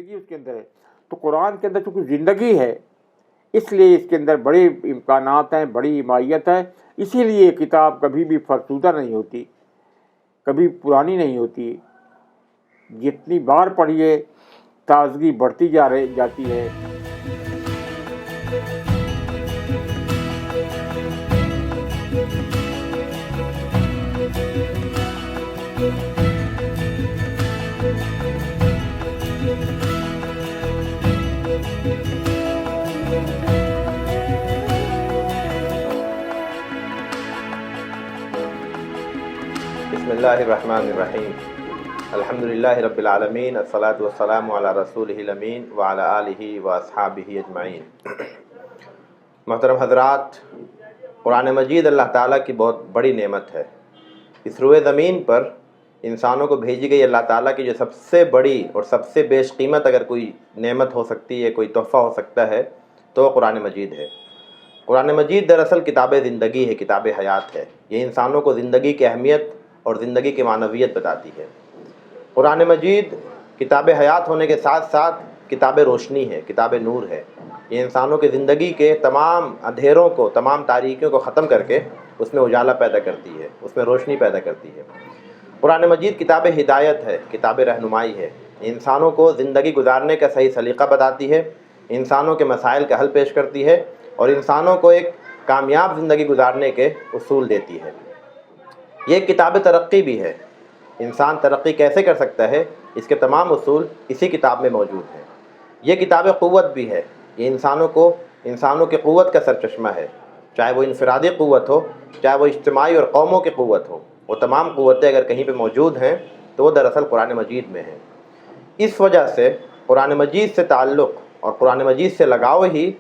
زندگی اس کے اندر ہے. تو قرآن کے اندر چونکہ زندگی ہے اس لیے اس کے اندر بڑے امکانات ہیں, بڑی حمایت ہے. اسی لیے یہ کتاب کبھی بھی فرسودہ نہیں ہوتی, کبھی پرانی نہیں ہوتی. جتنی بار پڑھیے تازگی بڑھتی جاتی ہے. بسم اللہ الرحمن الرحیم. الحمدللہ رب العالمین, الصلاۃ والسلام علی رسولہ الامین وعلی آلہ واصحابہ اجمعین. محترم حضرات, قرآن مجید اللہ تعالیٰ کی بہت بڑی نعمت ہے. اس روئے زمین پر انسانوں کو بھیجی گئی اللہ تعالیٰ کی جو سب سے بڑی اور سب سے بیش قیمت اگر کوئی نعمت ہو سکتی ہے, کوئی تحفہ ہو سکتا ہے, تو وہ قرآن مجید ہے. قرآن مجید دراصل کتاب زندگی ہے, کتاب حیات ہے. یہ انسانوں کو زندگی کی اہمیت اور زندگی کی معنویت بتاتی ہے. قرآن مجید کتاب حیات ہونے کے ساتھ ساتھ کتاب روشنی ہے, کتاب نور ہے. یہ انسانوں کی زندگی کے تمام اندھیروں کو, تمام تاریکیوں کو ختم کر کے اس میں اجالا پیدا کرتی ہے, اس میں روشنی پیدا کرتی ہے. قرآن مجید کتاب ہدایت ہے, کتاب رہنمائی ہے. انسانوں کو زندگی گزارنے کا صحیح سلیقہ بتاتی ہے, انسانوں کے مسائل کا حل پیش کرتی ہے اور انسانوں کو ایک کامیاب زندگی گزارنے کے اصول دیتی ہے. یہ ایک کتاب ترقی بھی ہے. انسان ترقی کیسے کر سکتا ہے, اس کے تمام اصول اسی کتاب میں موجود ہیں. یہ کتاب قوت بھی ہے. یہ انسانوں کی قوت کا سرچشمہ ہے, چاہے وہ انفرادی قوت ہو, چاہے وہ اجتماعی اور قوموں کی قوت ہو. وہ تمام قوتیں اگر کہیں پہ موجود ہیں تو وہ دراصل قرآن مجید میں ہیں. اس وجہ سے قرآن مجید سے تعلق اور قرآن مجید سے لگاؤ ہی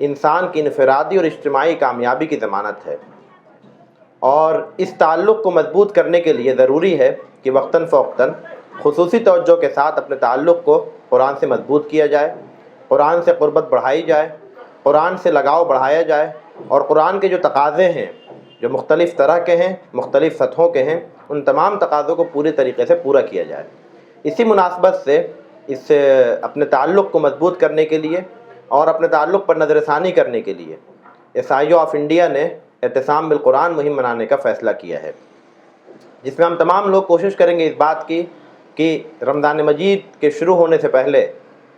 انسان کی انفرادی اور اجتماعی کامیابی کی ضمانت ہے. اور اس تعلق کو مضبوط کرنے کے لیے ضروری ہے کہ وقتاً فوقتاً خصوصی توجہ کے ساتھ اپنے تعلق کو قرآن سے مضبوط کیا جائے, قرآن سے قربت بڑھائی جائے, قرآن سے لگاؤ بڑھایا جائے, اور قرآن کے جو تقاضے ہیں جو مختلف طرح کے ہیں, مختلف سطحوں کے ہیں, ان تمام تقاضوں کو پورے طریقے سے پورا کیا جائے. اسی مناسبت سے اس اپنے تعلق کو مضبوط کرنے کے لیے اور اپنے تعلق پر نظر ثانی کرنے کے لیے SIO آف انڈیا نے اعتصام بالقرآن مہم منانے کا فیصلہ کیا ہے, جس میں ہم تمام لوگ کوشش کریں گے اس بات کی کہ رمضان مجید کے شروع ہونے سے پہلے,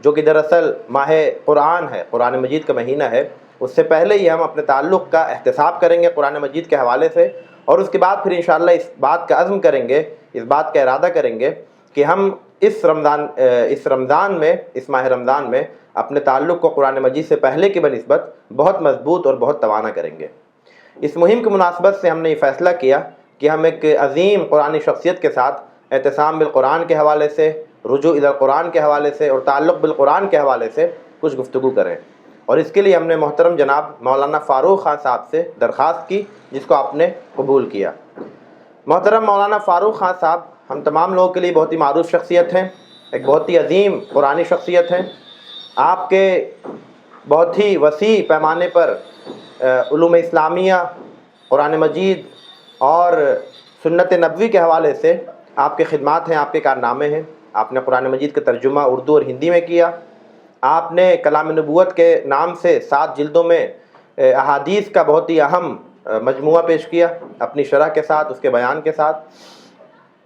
جو کہ دراصل ماہ قرآن ہے, قرآن مجید کا مہینہ ہے, اس سے پہلے ہی ہم اپنے تعلق کا احتساب کریں گے قرآن مجید کے حوالے سے, اور اس کے بعد پھر انشاءاللہ اس بات کا عزم کریں گے, اس بات کا ارادہ کریں گے کہ ہم اس رمضان میں, اس ماہ رمضان میں اپنے تعلق کو قرآن مجید سے پہلے کی بنسبت بہت مضبوط اور بہت توانا کریں گے. اس مہم کی مناسبت سے ہم نے یہ فیصلہ کیا کہ ہم ایک عظیم قرآنی شخصیت کے ساتھ اعتصام بالقرآن کے حوالے سے, رجوع الی القرآن کے حوالے سے اور تعلق بالقرآن کے حوالے سے کچھ گفتگو کریں. اور اس کے لیے ہم نے محترم جناب مولانا فاروق خان صاحب سے درخواست کی, جس کو آپ نے قبول کیا. محترم مولانا فاروق خان صاحب ہم تمام لوگوں کے لیے بہت ہی معروف شخصیت ہیں, ایک بہت ہی عظیم قرآنی شخصیت ہیں. آپ کے بہت ہی وسیع پیمانے پر علوم اسلامیہ, قرآن مجید اور سنت نبوی کے حوالے سے آپ کے خدمات ہیں, آپ کے کارنامے ہیں. آپ نے قرآن مجید کا ترجمہ اردو اور ہندی میں کیا. آپ نے کلام نبوت کے نام سے 7 جلدوں میں احادیث کا بہت ہی اہم مجموعہ پیش کیا اپنی شرح کے ساتھ, اس کے بیان کے ساتھ.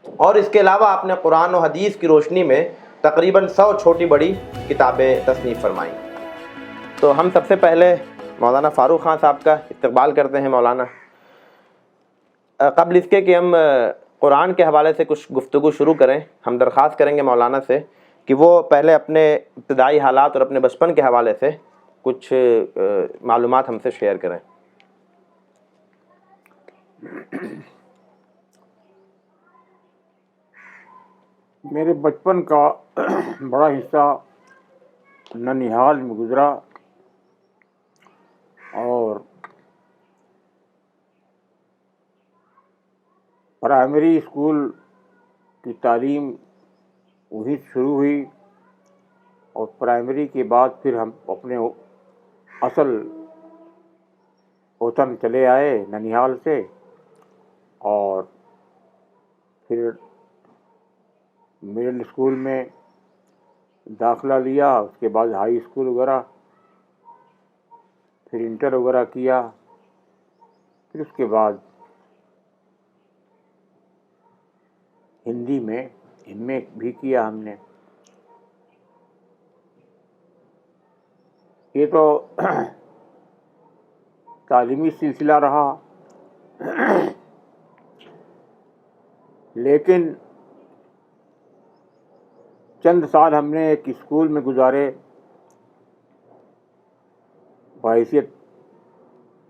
اور اس کے علاوہ آپ نے قرآن و حدیث کی روشنی میں تقریباً 100 چھوٹی بڑی کتابیں تصنیف فرمائیں. تو ہم سب سے پہلے مولانا فاروق خان صاحب کا استقبال کرتے ہیں. مولانا, قبل اس کے کہ ہم قرآن کے حوالے سے کچھ گفتگو شروع کریں, ہم درخواست کریں گے مولانا سے کہ وہ پہلے اپنے ابتدائی حالات اور اپنے بچپن کے حوالے سے کچھ معلومات ہم سے شیئر کریں. میرے بچپن کا بڑا حصہ ننیہال میں گزرا, اور پرائمری اسکول کی تعلیم وہیں شروع ہوئی, اور پرائمری کے بعد پھر ہم اپنے اصل وطن چلے آئے ننیہال سے, اور پھر مڈل اسکول میں داخلہ لیا، اس کے بعد ہائی اسکول وغیرہ، پھر انٹر وغیرہ کیا، پھر اس کے بعد ہندی میں ایم اے بھی کیا ہم نے. یہ تو تعلیمی سلسلہ رہا. لیکن چند سال ہم نے ایک اسکول میں گزارے بحیثیت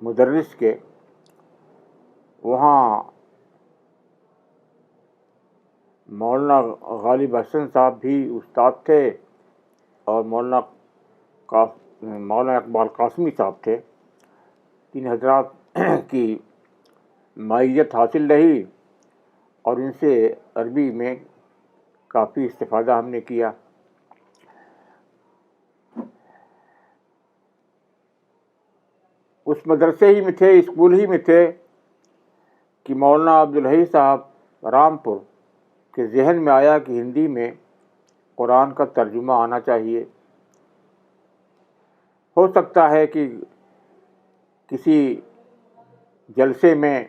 مدرس کے. وہاں مولانا غالب حسن صاحب بھی استاد تھے اور مولانا اقبال قاسمی صاحب تھے. ان حضرات کی معیت حاصل رہی اور ان سے عربی میں کافی استفادہ ہم نے کیا. اس مدرسے ہی میں تھے، اسکول ہی میں تھے کہ مولانا عبدالحی صاحب رامپور کے ذہن میں آیا کہ ہندی میں قرآن کا ترجمہ آنا چاہیے. ہو سکتا ہے کہ کسی جلسے میں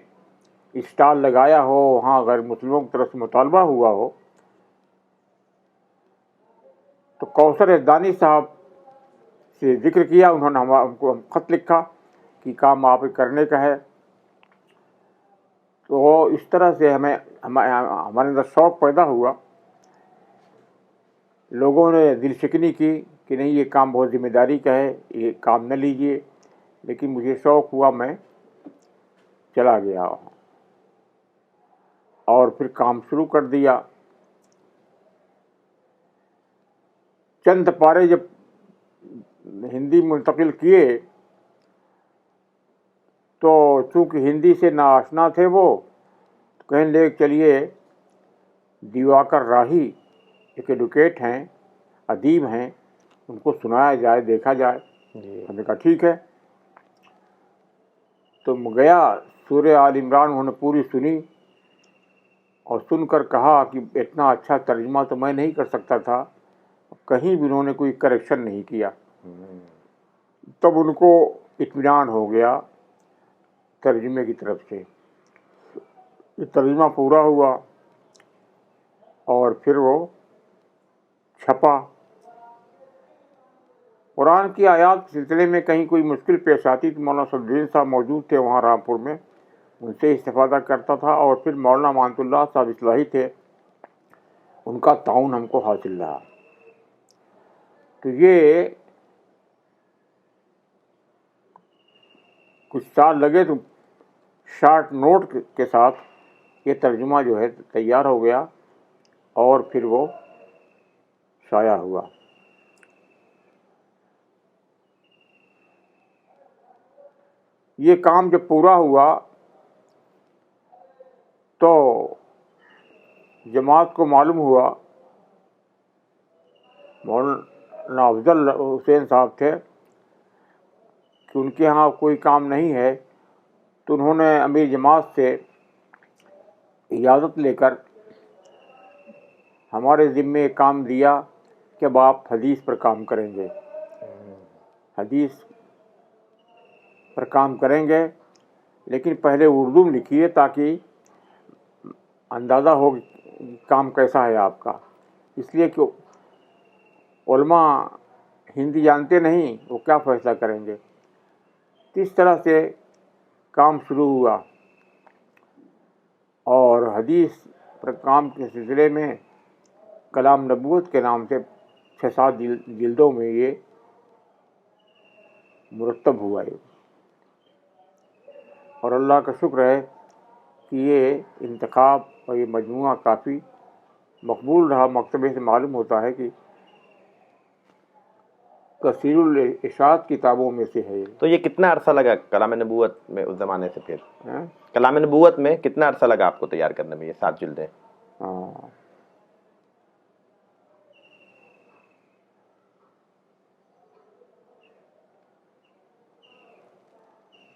اسٹال لگایا ہو، وہاں غیر مسلموں کی طرف سے مطالبہ ہوا ہو، تو کوثر دانی صاحب سے ذکر کیا. انہوں نے ہم کو خط لکھا کہ کام آپ کرنے کا ہے. تو اس طرح سے ہمارے اندر شوق پیدا ہوا. لوگوں نے دل شکنی کی کہ نہیں، یہ کام بہت ذمہ داری کا ہے، یہ کام نہ لیجیے. لیکن مجھے شوق ہوا، میں چلا گیا اور پھر کام شروع کر دیا. چند پارے جب ہندی منتقل کیے تو چونکہ ہندی سے ناآشنا تھے وہ، کہنے لگے چلیے دیواکر راہی ایک ایڈوکیٹ ہیں، ادیب ہیں، ان کو سنایا جائے، دیکھا جائے. ہم نے کہا ٹھیک ہے. تو گیا، سورہ آل عمران انہوں نے پوری سنی اور سن کر کہا کہ اتنا اچھا ترجمہ تو میں نہیں کر سکتا تھا. کہیں بھی انہوں نے کوئی کریکشن نہیں کیا. تب ان کو اطمینان ہو گیا ترجمے کی طرف سے. یہ ترجمہ پورا ہوا اور پھر وہ چھپا. قرآن کی آیات کے سلسلے میں کہیں کوئی مشکل پیش آتی تو مولانا صدرالدین صاحب موجود تھے وہاں رامپور میں، ان سے استفادہ کرتا تھا. اور پھر مولانا مانت اللہ صاحب اصلاحی تھے، ان کا تعاون ہم کو حاصل رہا. تو یہ کچھ سال لگے تو شارٹ نوٹ کے ساتھ یہ ترجمہ جو ہے تیار ہو گیا اور پھر وہ شائع ہوا. یہ کام جب پورا ہوا تو جماعت کو معلوم ہوا، مولانا افضل حسین صاحب تھے، کہ ان کے ہاں کوئی کام نہیں ہے. تو انہوں نے امیر جماعت سے اجازت لے کر ہمارے ذمے ایک کام دیا کہ اب آپ حدیث پر کام کریں گے، حدیث پر کام کریں گے، لیکن پہلے اردو میں لکھیے تاکہ اندازہ ہو کام کیسا ہے آپ کا. اس لیے کہ علماء ہندی جانتے نہیں، وہ کیا فیصلہ کریں گے. اس طرح سے کام شروع ہوا اور حدیث پر کام کے سلسلے میں کلام نبوت کے نام سے 6-7 جلدوں میں یہ مرتب ہوا ہے. اور اللہ کا شکر ہے کہ یہ انتخاب اور یہ مجموعہ کافی مقبول رہا. مکتبے سے معلوم ہوتا ہے کہ کثیر الاشاعت کتابوں میں سے ہے. تو یہ کتنا عرصہ لگا کلام نبوت میں اس زمانے سے؟ پھر کلام نبوت میں کتنا عرصہ لگا آپ کو تیار کرنے میں یہ 7 جلدیں؟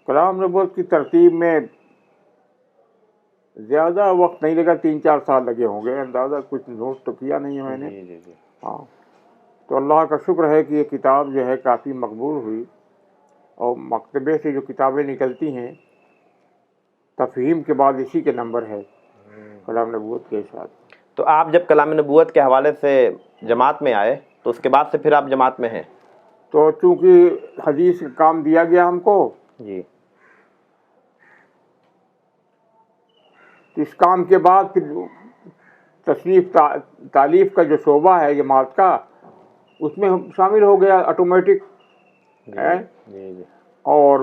کلام نبوت کی ترتیب میں زیادہ وقت نہیں لگا، 3-4 سال لگے ہوں گے اندازہ. کچھ نوٹ تو کیا نہیں ہے میں نے. جی جی جی. ہاں. تو اللہ کا شکر ہے کہ یہ کتاب جو ہے کافی مقبول ہوئی، اور مکتبے سے جو کتابیں نکلتی ہیں تفہیم کے بعد اسی کے نمبر ہے کلام نبوت کے ساتھ۔ تو آپ جب کلام نبوت کے حوالے سے جماعت میں آئے تو اس کے بعد سے پھر آپ جماعت میں ہیں؟ تو چونکہ حدیث کا کام دیا گیا ہم کو، جی تو اس کام کے بعد پھر تصنیف تالیف کا جو شعبہ ہے جماعت کا، اس میں ہم شامل ہو گیا آٹومیٹک ہے، جی جی اور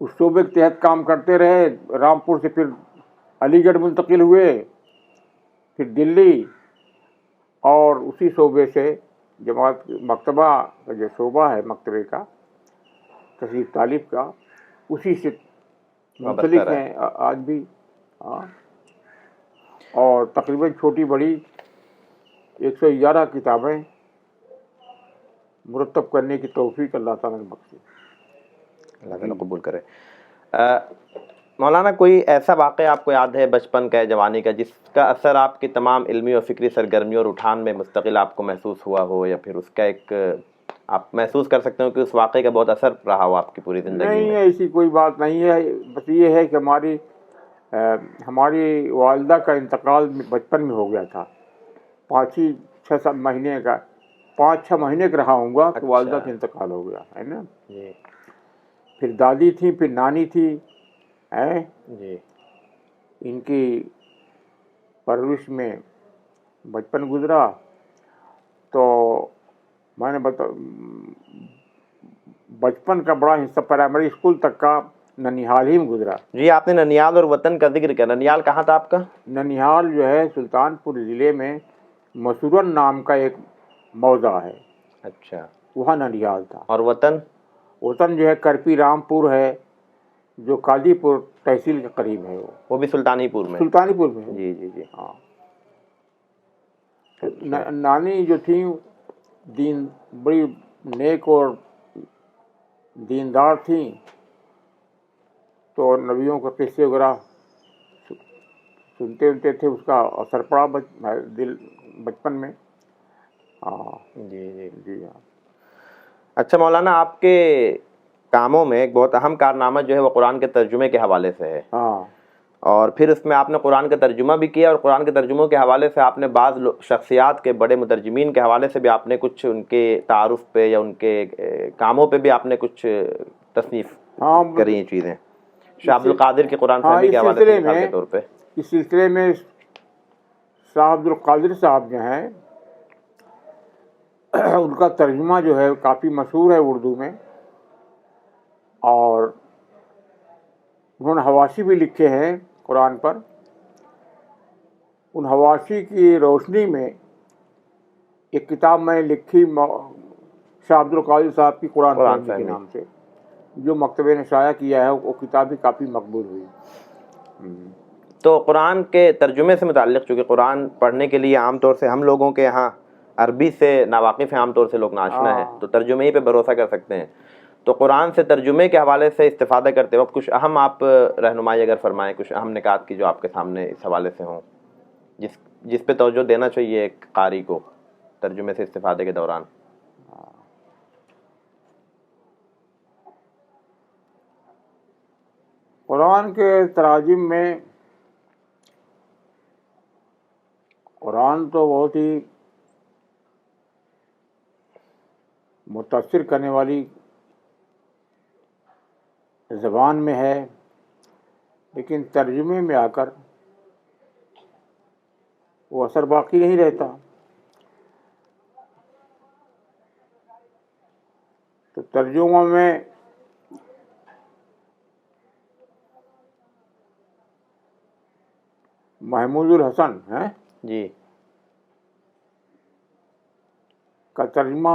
اس شعبے کے تحت کام کرتے رہے۔ رامپور سے پھر علی گڑھ منتقل ہوئے، پھر دلی، اور اسی شعبے سے جماعت مکتبہ کا جو شعبہ ہے مکتبے کا تصنیف تالیف کا، اسی سے منسلک ہیں آج بھی۔ ہاں، اور تقریباً چھوٹی بڑی 111 کتابیں مرتب کرنے کی توفیق اللہ تعالیٰ نے بخشی۔ اللہ تعالیٰ قبول کرے۔ مولانا کوئی ایسا واقعہ آپ کو یاد ہے بچپن کا یا جوانی کا جس کا اثر آپ کی تمام علمی اور فکری سرگرمیوں اور اٹھان میں مستقل آپ کو محسوس ہوا ہو، یا پھر اس کا ایک آپ محسوس کر سکتے ہو کہ اس واقعے کا بہت اثر رہا ہو آپ کی پوری زندگی نہیں، میں؟ ایسی کوئی بات نہیں ہے، بس یہ ہے کہ ہماری والدہ کا انتقال بچپن میں ہو گیا تھا، 5-6 مہینے کا، 5-6 مہینے کا رہا ہوں گا کہ والدہ کا انتقال ہو گیا ہے نا۔ جی پھر دادی تھی، پھر نانی تھی، جی ان کی پرورش میں بچپن گزرا، تو میں نے بچپن کا بڑا حصہ پرائمری اسکول تک کا ننیہال ہی میں گزرا۔ جی آپ نے ننیال اور وطن کا ذکر کیا، ننیال کہاں تھا آپ کا؟ ننیہال جو ہے سلطان پور ضلع میں مسورن نام کا ایک موضع ہے، اچھا، وہاں ننیہال تھا۔ اور وطن؟ وطن جو ہے کرپی رامپور ہے، جو قاضی پور تحصیل کے قریب ہے، وہ بھی سلطانی پور میں؟ سلطانی پور میں ہے۔ جی جی جی ہاں، نانی جو تھیں بڑی نیک اور دیندار تھیں، تو نبیوں کے قصے وغیرہ سنتے تھے، اس کا اثر پڑا بچپن میں۔ ہاں جی جی جی ہاں۔ اچھا مولانا، آپ کے کاموں میں ایک بہت اہم کارنامہ جو ہے وہ قرآن کے ترجمے کے حوالے سے ہے، ہاں، اور پھر اس میں آپ نے قرآن کا ترجمہ بھی کیا، اور قرآن کے ترجموں کے حوالے سے آپ نے بعض شخصیات کے بڑے مترجمین کے حوالے سے بھی آپ نے کچھ ان کے تعارف پہ یا ان کے کاموں پہ بھی آپ نے کچھ تصنیف کری ہیں چیزیں، شاہ عبد القادر کی قرآن فہمی کے حوالے سے مثال کے طور پہ۔ اس سلسلے میں شاہ عبد القادر صاحب جو ہیں، ان کا ترجمہ جو ہے کافی مشہور ہے اردو میں، اور انہوں نے حواشی بھی لکھے ہیں قرآن پر۔ ان حواشی کی روشنی میں ایک کتاب میں نے لکھی شاہ عبد القادر صاحب کی قرآن فہمی کے نام سے، جو مکتبے نے شائع کیا ہے، وہ کتاب بھی کافی مقبول ہوئی۔ تو قرآن کے ترجمے سے متعلق، چونکہ قرآن پڑھنے کے لیے عام طور سے ہم لوگوں کے یہاں عربی سے ناواقف ہیں، عام طور سے لوگ ناشنا ہیں، تو ترجمے ہی پہ بھروسہ کر سکتے ہیں، تو قرآن سے ترجمے کے حوالے سے استفادہ کرتے وقت کچھ اہم آپ رہنمائی اگر فرمائیں، کچھ اہم نکات کی جو آپ کے سامنے اس حوالے سے ہوں، جس پہ توجہ دینا چاہیے ایک قاری کو ترجمے سے استفادے کے دوران۔ قرآن کے تراجم میں قرآن تو بہت ہی متاثر کرنے والی زبان میں ہے، لیکن ترجمے میں آ کر وہ اثر باقی نہیں رہتا۔ تو ترجمہ میں محمود الحسن جی کا ترجمہ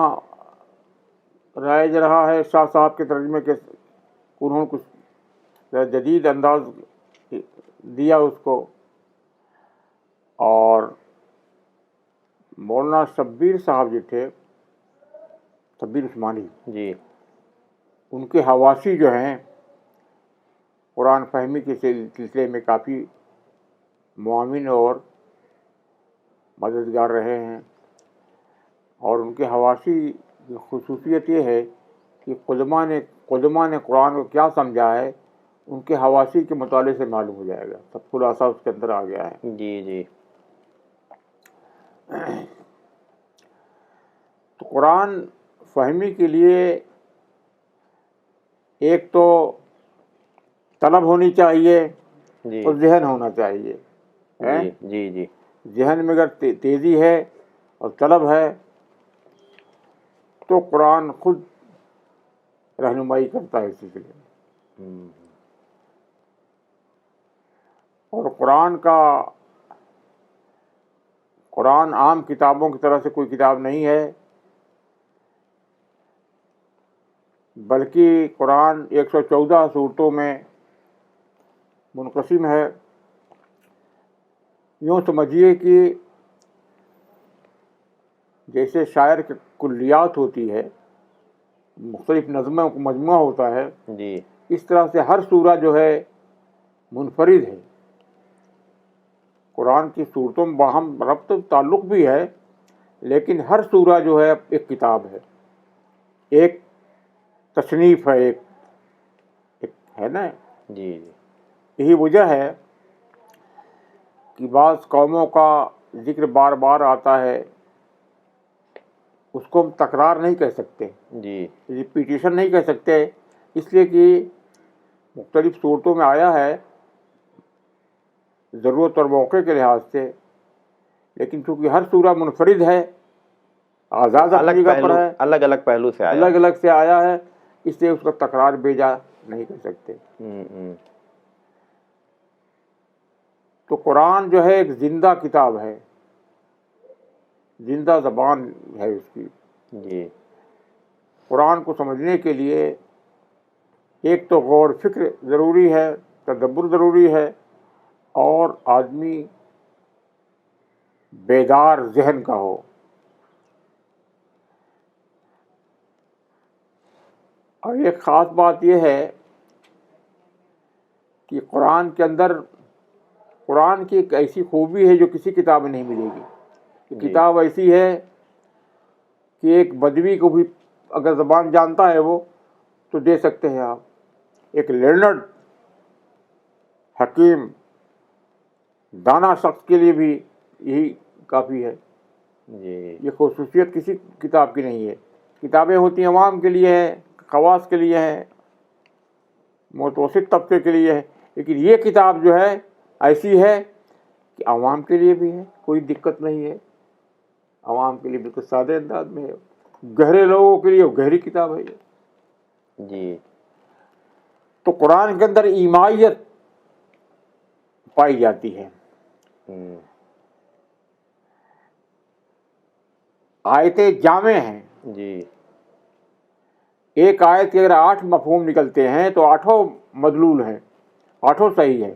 رائج رہا ہے، شاہ صاحب کے ترجمے کے انہوں نے کچھ جدید انداز دیا اس کو، اور مولانا شبیر صاحب جو تھے، شبیر عثمانی جی، ان کے حواشی جو ہیں قرآن فہمی کے سلسلے میں کافی معاون اور مددگار رہے ہیں۔ اور ان کے حواشی کی خصوصیت یہ ہے کہ قدما نے قرآن کو کیا سمجھا ہے ان کے حواشی کے مطالعے سے معلوم ہو جائے گا، سب خلاصہ اس کے اندر آ گیا ہے۔ جی جی۔ تو قرآن فہمی کے لیے ایک تو طلب ہونی چاہیے جی اور ذہن ہونا چاہیے۔ جی جی جی ذہن میں اگر تیزی ہے اور طلب ہے تو قرآن خود رہنمائی کرتا ہے اس سلسلے میں۔ اور قرآن عام کتابوں کی طرح سے کوئی کتاب نہیں ہے، بلکہ قرآن 114 صورتوں میں منقسم ہے۔ یوں سمجھیے کہ جیسے شاعر کی کلیات ہوتی ہے، مختلف نظموں کا مجموعہ ہوتا ہے، جی اس طرح سے ہر سورہ جو ہے منفرد ہے۔ قرآن کی صورتوں میں باہم ربط تعلق بھی ہے، لیکن ہر سورہ جو ہے ایک کتاب ہے، ایک تصنیف ہے، ایک ہے نا۔ جی جی یہی وجہ ہے کہ بعض قوموں کا ذکر بار بار آتا ہے، اس کو ہم تکرار نہیں کہہ سکتے، جی ریپیٹیشن نہیں کہہ سکتے، اس لیے کہ مختلف صورتوں میں آیا ہے ضرورت اور موقع کے لحاظ سے، لیکن چونکہ ہر سورہ منفرد ہے، آزاد اپنی جگہ پر ہے، الگ الگ پہلو سے آیا، الگ الگ سے آیا ہے، اس لیے اس کا تکرار بھیجا نہیں کر سکتے۔ تو قرآن جو ہے ایک زندہ کتاب ہے، زندہ زبان ہے اس کی۔ جی قرآن کو سمجھنے کے لیے ایک تو غور فکر ضروری ہے، تدبر ضروری ہے، اور آدمی بیدار ذہن کا ہو۔ اور ایک خاص بات یہ ہے کہ قرآن کے اندر قرآن کی ایک ایسی خوبی ہے جو کسی کتاب میں نہیں ملے گی۔ یہ کتاب ایسی ہے کہ ایک بدوی کو بھی اگر زبان جانتا ہے وہ تو دے سکتے ہیں آپ، ایک لرنڈ حکیم دانا شخص کے لیے بھی یہی کافی ہے۔ جی یہ خصوصیت کسی کتاب کی نہیں ہے۔ کتابیں ہوتی ہیں عوام کے لیے ہیں، خواص کے لیے ہیں، متوسط طبقے کے لیے ہے، لیکن یہ کتاب جو ہے ایسی ہے کہ عوام کے لیے بھی ہے، کوئی دقت نہیں ہے، عوام کے لیے بالکل سادے انداز میں ہے، گہرے لوگوں کے لیے وہ گہری کتاب ہے یہ۔ جی تو قرآن کے اندر ایمائیت پائی جاتی ہے۔ آیتیں جامع ہیں۔ جی ایک آیت کے اگر 8 مفہوم نکلتے ہیں تو 8 مدلول ہیں، 8 صحیح ہے۔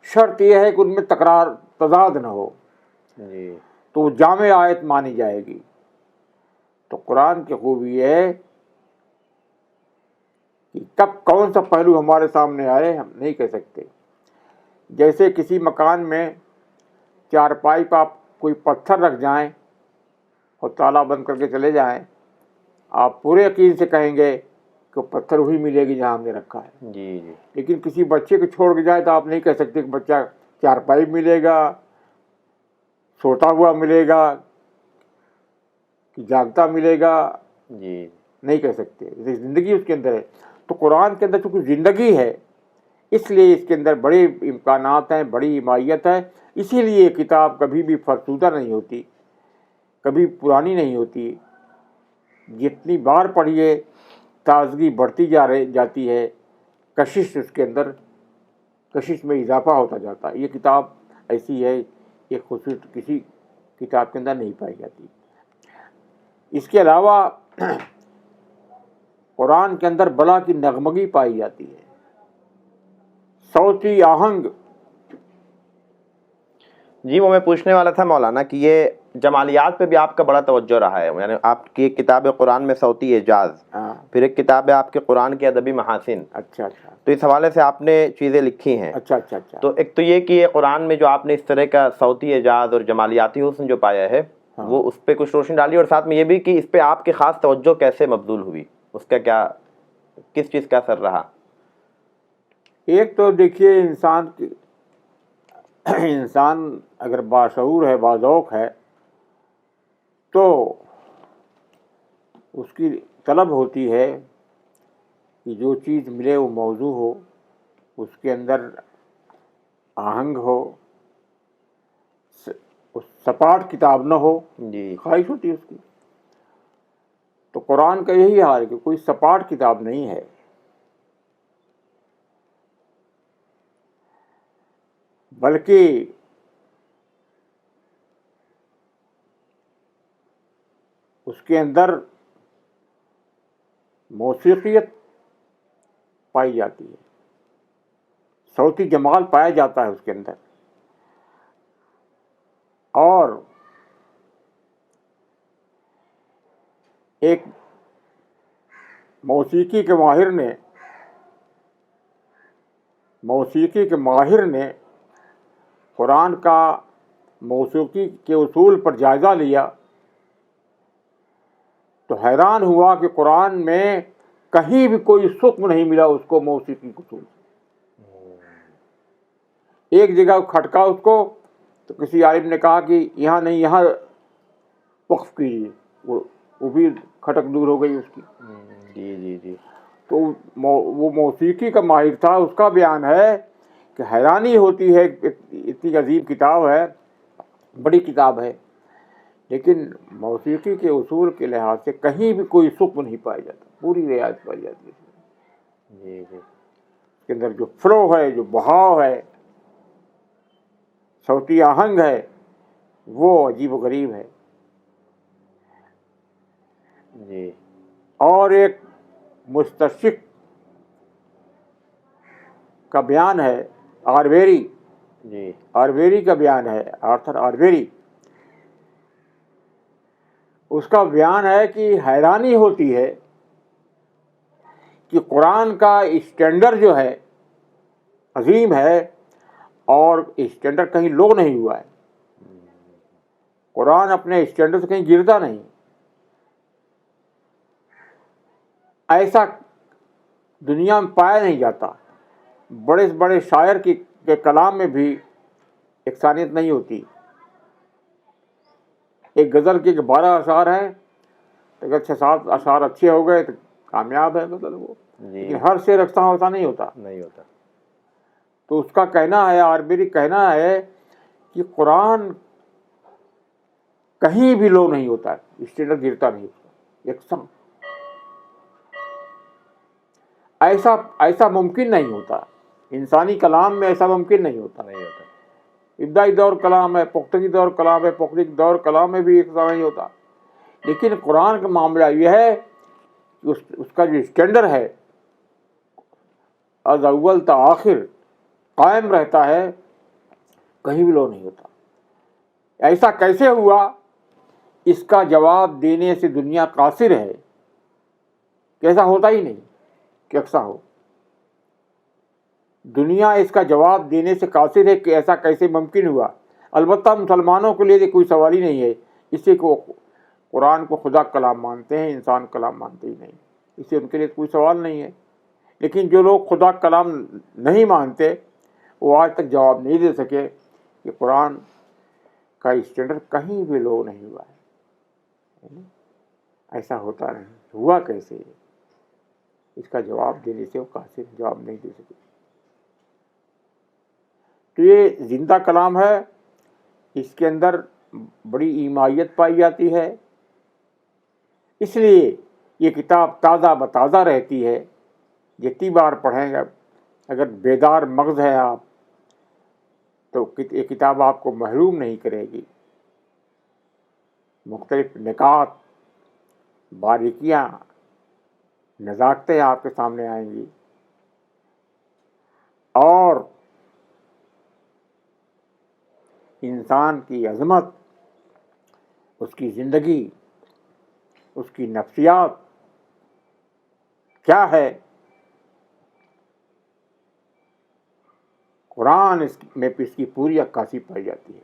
شرط یہ ہے کہ ان میں تکرار تضاد نہ ہو، جی تو وہ جامع آیت مانی جائے گی۔ تو قرآن کی خوبی یہ ہے کہ کب کون سا پہلو ہمارے سامنے آئے ہم نہیں کہہ سکتے۔ جیسے کسی مکان میں چارپائی پہ آپ کوئی پتھر رکھ جائیں اور تالا بند کر کے چلے جائیں، آپ پورے یقین سے کہیں گے کہ پتھر وہی ملے گی جہاں ہم نے رکھا ہے۔ جی جی لیکن کسی بچے کو چھوڑ کے جائے تو آپ نہیں کہہ سکتے کہ بچہ چارپائی ملے گا، سوتا ہوا ملے گا، کہ جاگتا ملے گا، جی نہیں کہہ سکتے۔ زندگی اس کے اندر ہے۔ تو قرآن کے اندر چونکہ زندگی ہے، اس لیے اس کے اندر بڑے امکانات ہیں، بڑی حمایت ہے، اسی لیے یہ کتاب کبھی بھی فرسودہ نہیں ہوتی، کبھی پرانی نہیں ہوتی۔ جتنی بار پڑھیے تازگی بڑھتی جاتی ہے، کشش اس کے اندر کشش میں اضافہ ہوتا جاتا ہے۔ یہ کتاب ایسی ہے، یہ خصوصیت کسی کتاب کے اندر نہیں پائی جاتی۔ اس کے علاوہ قرآن کے اندر بلا کی نغمگی پائی جاتی ہے، صوتی آہنگ۔ جی وہ میں پوچھنے والا تھا مولانا کہ یہ جمالیات پہ بھی آپ کا بڑا توجہ رہا ہے، یعنی آپ کی ایک کتاب ہے قرآن میں صوتی اعجاز، پھر ایک کتاب ہے آپ کے قرآن کے ادبی محاسن۔ اچھا اچھا، تو اس حوالے سے آپ نے چیزیں لکھی ہیں۔ اچھا اچھا، تو ایک تو یہ کہ یہ قرآن میں جو آپ نے اس طرح کا صوتی اعجاز اور جمالیاتی حسن جو پایا ہے، وہ اس پہ کچھ روشنی ڈالی، اور ساتھ میں یہ بھی کہ اس پہ آپ کی خاص توجہ کیسے مبذول ہوئی، اس کا کیا، کس چیز کا اثر رہا؟ ایک تو دیکھیے انسان اگر باشعور ہے، باذوق ہے، تو اس کی طلب ہوتی ہے کہ جو چیز ملے وہ موضوع ہو، اس کے اندر آہنگ ہو، سپاٹ کتاب نہ ہو، جی خواہش ہوتی ہے اس کی۔ تو قرآن کا یہی حال ہے کہ کوئی سپاٹ کتاب نہیں ہے، بلکہ اس کے اندر موسیقیت پائی جاتی ہے، صوتی جمال پایا جاتا ہے اس کے اندر، اور ایک موسیقی کے ماہر نے قرآن کا موسیقی کے اصول پر جائزہ لیا تو حیران ہوا کہ قرآن میں کہیں بھی کوئی سکم نہیں ملا اس کو موسیقی کے اصول۔ ایک جگہ کھٹکا اس کو تو کسی عالم نے کہا کہ یہاں نہیں، یہاں وقف کیجیے، وہ بھی کھٹک دور ہو گئی اس کی۔ جی جی جی تو وہ موسیقی کا ماہر تھا، اس کا بیان ہے کہ حیرانی ہوتی ہے، اتنی عظیم کتاب ہے، بڑی کتاب ہے، لیکن موسیقی کے اصول کے لحاظ سے کہیں بھی کوئی سکم نہیں پایا جاتا، پوری رعایت پائی جاتی ہے۔ جی جی اس کے اندر جو فلو ہے، جو بہاؤ ہے، صوتی آہنگ ہے، وہ عجیب و غریب ہے۔ جی اور ایک مستشرق کا بیان ہے، آرویری، جی آرویری کا بیان ہے، آرتھر آرویری، اس کا بیان ہے کہ حیرانی ہوتی ہے کہ قرآن کا اسٹینڈرڈ جو ہے عظیم ہے، اور اسٹینڈرڈ کہیں لو نہیں ہوا ہے، قرآن اپنے اسٹینڈرڈ سے کہیں گرتا نہیں۔ ایسا دنیا میں پایا نہیں جاتا، بڑے سے بڑے شاعر کے کلام میں بھی یکسانیت نہیں ہوتی۔ ایک غزل کے 12 اشعار ہیں، اگر 6-7 اشعار اچھے ہو گئے تو کامیاب ہے غزل وہ، لیکن ہر شعر یکساں ہوتا نہیں ہوتا۔ تو اس کا کہنا ہے، آربیری کہنا ہے کہ قرآن کہیں بھی لو نہیں ہوتا ہے، اسٹینڈرڈ گرتا نہیں اس کا، یکساں۔ ایسا ممکن نہیں ہوتا، انسانی کلام میں ایسا ممکن نہیں ہوتا۔ ابتدائی دور کلام ہے، پختگی دور کلام ہے، پختگی دور کلام میں بھی ایسا نہیں ہوتا، لیکن قرآن کا معاملہ یہ ہے کہ اس کا جو اسٹینڈرڈ ہے از اول تا آخر قائم رہتا ہے، کہیں بھی لو نہیں ہوتا۔ ایسا کیسے ہوا؟ اس کا جواب دینے سے دنیا قاصر ہے کہ ایسا ہوتا ہی نہیں کہ یکساں ہو۔ دنیا اس کا جواب دینے سے قاصر ہے کہ ایسا کیسے ممکن ہوا۔ البتہ مسلمانوں کے لیے کوئی سوال ہی نہیں ہے، اس سے کہ قرآن کو خدا کلام مانتے ہیں، انسان کلام مانتے ہی نہیں، اس سے ان کے لیے کوئی سوال نہیں ہے۔ لیکن جو لوگ خدا کلام نہیں مانتے، وہ آج تک جواب نہیں دے سکے کہ قرآن کا اسٹینڈرڈ کہیں بھی لو نہیں ہوا ہے۔ ایسا ہوتا نہیں، ہوا کیسے؟ اس کا جواب دینے سے وہ قاصر جواب نہیں دے سکے۔ تو یہ زندہ کلام ہے، اس کے اندر بڑی ایمائیت پائی جاتی ہے، اس لیے یہ کتاب تازہ بتازہ رہتی ہے۔ جتنی بار پڑھیں گا، اگر بیدار مغز ہے آپ تو یہ کتاب آپ کو محروم نہیں کرے گی۔ مختلف نکات، باریکیاں، نزاکتیں آپ کے سامنے آئیں گی، اور انسان کی عظمت، اس کی زندگی، اس کی نفسیات کیا ہے، قرآن میں اس کی پوری عکاسی پائی جاتی ہے۔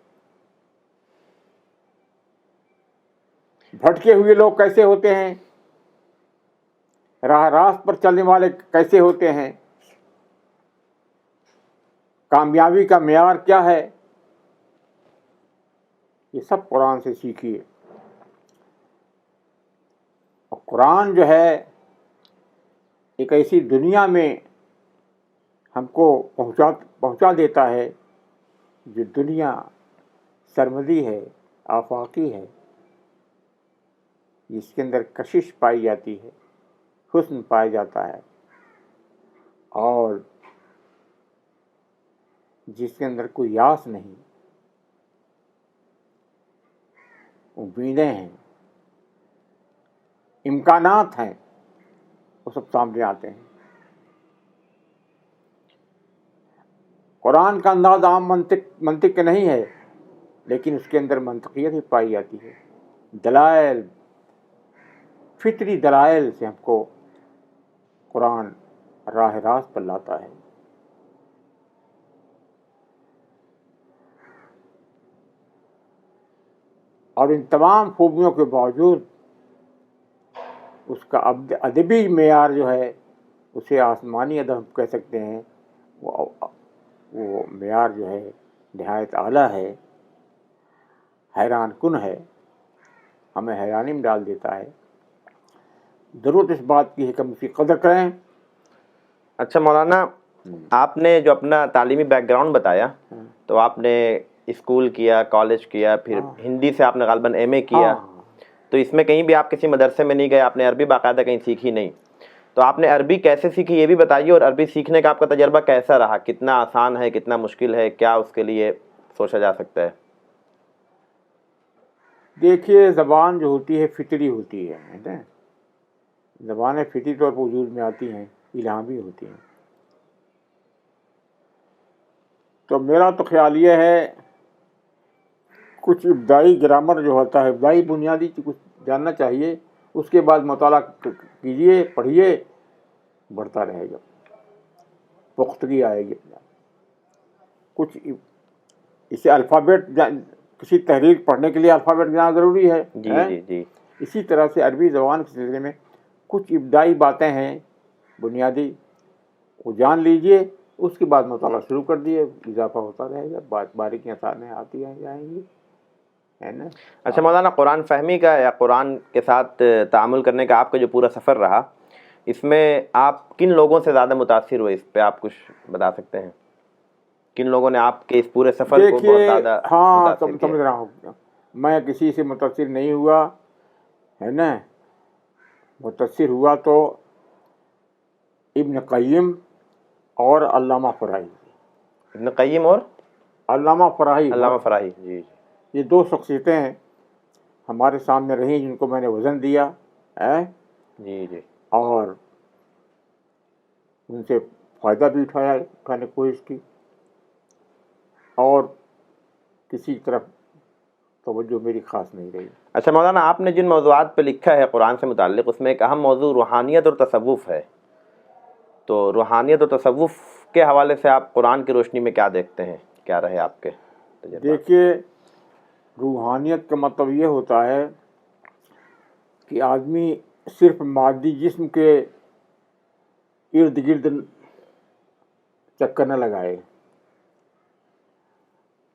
بھٹکے ہوئے لوگ کیسے ہوتے ہیں، راہ راست پر چلنے والے کیسے ہوتے ہیں، کامیابی کا معیار کیا ہے، یہ سب قرآن سے سیکھیے. اور قرآن جو ہے ایک ایسی دنیا میں ہم کو پہنچا دیتا ہے جو دنیا سرمدی ہے، آفاقی ہے، جس کے اندر کشش پائی جاتی ہے، حسن پایا جاتا ہے، اور جس کے اندر کوئی یاس نہیں، امیدیں ہیں، امکانات ہیں، وہ سب سامنے آتے ہیں. قرآن کا انداز عام منطق کا نہیں ہے، لیکن اس کے اندر منطقیت ہی پائی جاتی ہے. دلائل، فطری دلائل سے ہم کو قرآن راہ راست پر لاتا ہے. اور ان تمام خوبیوں کے باوجود اس کا ادبی معیار جو ہے اسے آسمانی ادب کہہ سکتے ہیں. وہ معیار جو ہے نہایت اعلیٰ ہے، حیران کن ہے، ہمیں حیرانی میں ڈال دیتا ہے. ضرورت اس بات کی ہے کہ ہم اس کی قدر کریں. اچھا مولانا، آپ نے جو اپنا تعلیمی بیک گراؤنڈ بتایا، تو آپ نے اسکول کیا، کالج کیا، پھر ہندی سے آپ نے غالباً ایم اے کیا. تو اس میں کہیں بھی آپ کسی مدرسے میں نہیں گئے، آپ نے عربی باقاعدہ کہیں سیکھی نہیں. تو آپ نے عربی کیسے سیکھی یہ بھی بتائیے، اور عربی سیکھنے کا آپ کا تجربہ کیسا رہا؟ کتنا آسان ہے، کتنا مشکل ہے، کیا اس کے لیے سوچا جا سکتا ہے؟ دیکھیے، زبان جو ہوتی ہے فطری ہوتی ہے. زبانیں فطری طور پر وجود میں آتی ہیں، الہامی ہوتی ہیں. تو میرا تو خیال یہ ہے کچھ ابتدائی گرامر جو ہوتا ہے، ابتدائی بنیادی کچھ جاننا چاہیے. اس کے بعد مطالعہ کیجیے، پڑھیے، بڑھتا رہے گا، پختگی آئے گی. کچھ اسے الفابیٹ، کسی تحریر پڑھنے کے لیے الفابیٹ جانا ضروری ہے. جی. اسی طرح سے عربی زبان کے سلسلے میں کچھ ابتدائی باتیں ہیں بنیادی، وہ جان لیجئے. اس کے بعد مطالعہ شروع کر دیے، اضافہ ہوتا رہے گا، باریکیاں سامنے آتی جائیں گی، ہے نا. اچھا مولانا، قرآن فہمی کا یا قرآن کے ساتھ تعامل کرنے کا آپ کا جو پورا سفر رہا، اس میں آپ کن لوگوں سے زیادہ متاثر ہوئے؟ اس پہ آپ کچھ بتا سکتے ہیں؟ کن لوگوں نے آپ کے اس پورے سفر کو بہت زیادہ متاثر کیا؟ سمجھ رہا ہوں. میں کسی سے متاثر نہیں ہوا، ہے نا. متاثر ہوا تو ابن قیم اور علامہ فراہی. ابن قیم اور علامہ فراہی، جی. یہ دو شخصیتیں ہیں ہمارے سامنے رہیں جن کو میں نے وزن دیا ہے، جی. اور ان سے فائدہ بھی اٹھانے کی کوشش کی، اور کسی طرف توجہ میری خاص نہیں رہی. اچھا مولانا، آپ نے جن موضوعات پہ لکھا ہے قرآن سے متعلق، اس میں ایک اہم موضوع روحانیت اور تصوف ہے. تو روحانیت اور تصوف کے حوالے سے آپ قرآن کی روشنی میں کیا دیکھتے ہیں؟ کیا رہے آپ کے تجربات؟ دیکھیے، روحانیت کا مطلب یہ ہوتا ہے کہ آدمی صرف مادی جسم کے ارد گرد چکر نہ لگائے،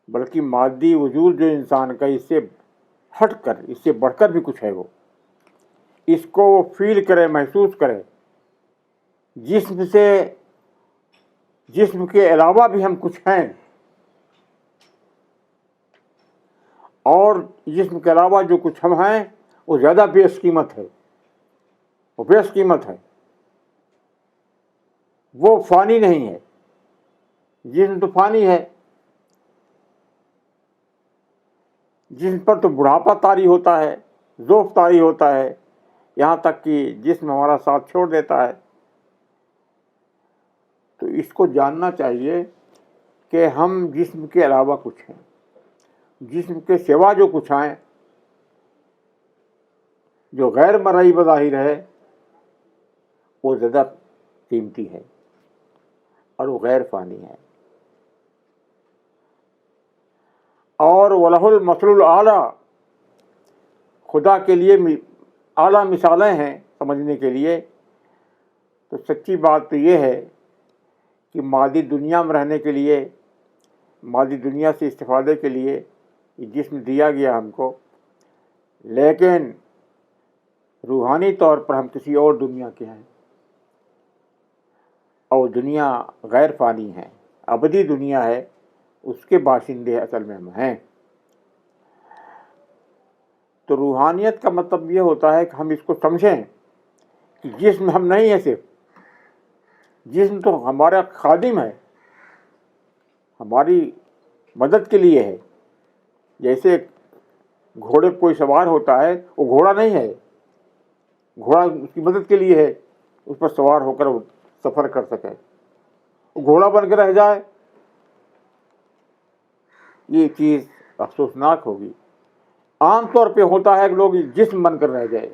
بلکہ مادی وجود جو انسان کا، اس سے ہٹ کر، اس سے بڑھ کر بھی کچھ ہے. وہ اس کو وہ فیل کرے، محسوس کرے. جسم کے علاوہ بھی ہم کچھ ہیں، اور جسم کے علاوہ جو کچھ ہم ہیں وہ زیادہ بیش قیمت ہے. وہ بیش قیمت ہے، وہ فانی نہیں ہے. جسم تو فانی ہے، جسم پر تو بڑھاپا طاری ہوتا ہے، ذوف طاری ہوتا ہے، یہاں تک کہ جسم ہمارا ساتھ چھوڑ دیتا ہے. تو اس کو جاننا چاہیے کہ ہم جسم کے علاوہ کچھ ہیں، جسم کے سوا جو کچھ ہیں، جو غیر مرئی بظاہر ہے، وہ زیادہ قیمتی ہے اور وہ غیر فانی ہے. اور وَلَهُ الْمَثْلُ الْأَعْلَىٰ، خدا کے لیے اعلیٰ مثالیں ہیں سمجھنے کے لیے، تو سچی بات تو یہ ہے کہ مادی دنیا میں رہنے کے لیے، مادی دنیا سے استفادے کے لیے یہ جسم دیا گیا ہم کو، لیکن روحانی طور پر ہم کسی اور دنیا کے ہیں، اور دنیا غیر فانی ہے، ابدی دنیا ہے، اس کے باشندے اصل میں ہم ہیں۔ تو روحانیت کا مطلب یہ ہوتا ہے کہ ہم اس کو سمجھیں کہ جسم ہم نہیں ہیں، صرف جسم تو ہمارا خادم ہے، ہماری مدد کے لیے ہے۔ جیسے گھوڑے پر کوئی سوار ہوتا ہے، وہ گھوڑا نہیں ہے، گھوڑا اس کی مدد کے لیے ہے، اس پر سوار ہو کر وہ سفر کر سکے، وہ گھوڑا بن کے رہ جائے، یہ چیز افسوسناک ہوگی۔ عام طور پہ ہوتا ہے کہ لوگ جسم بن کر رہ گئے،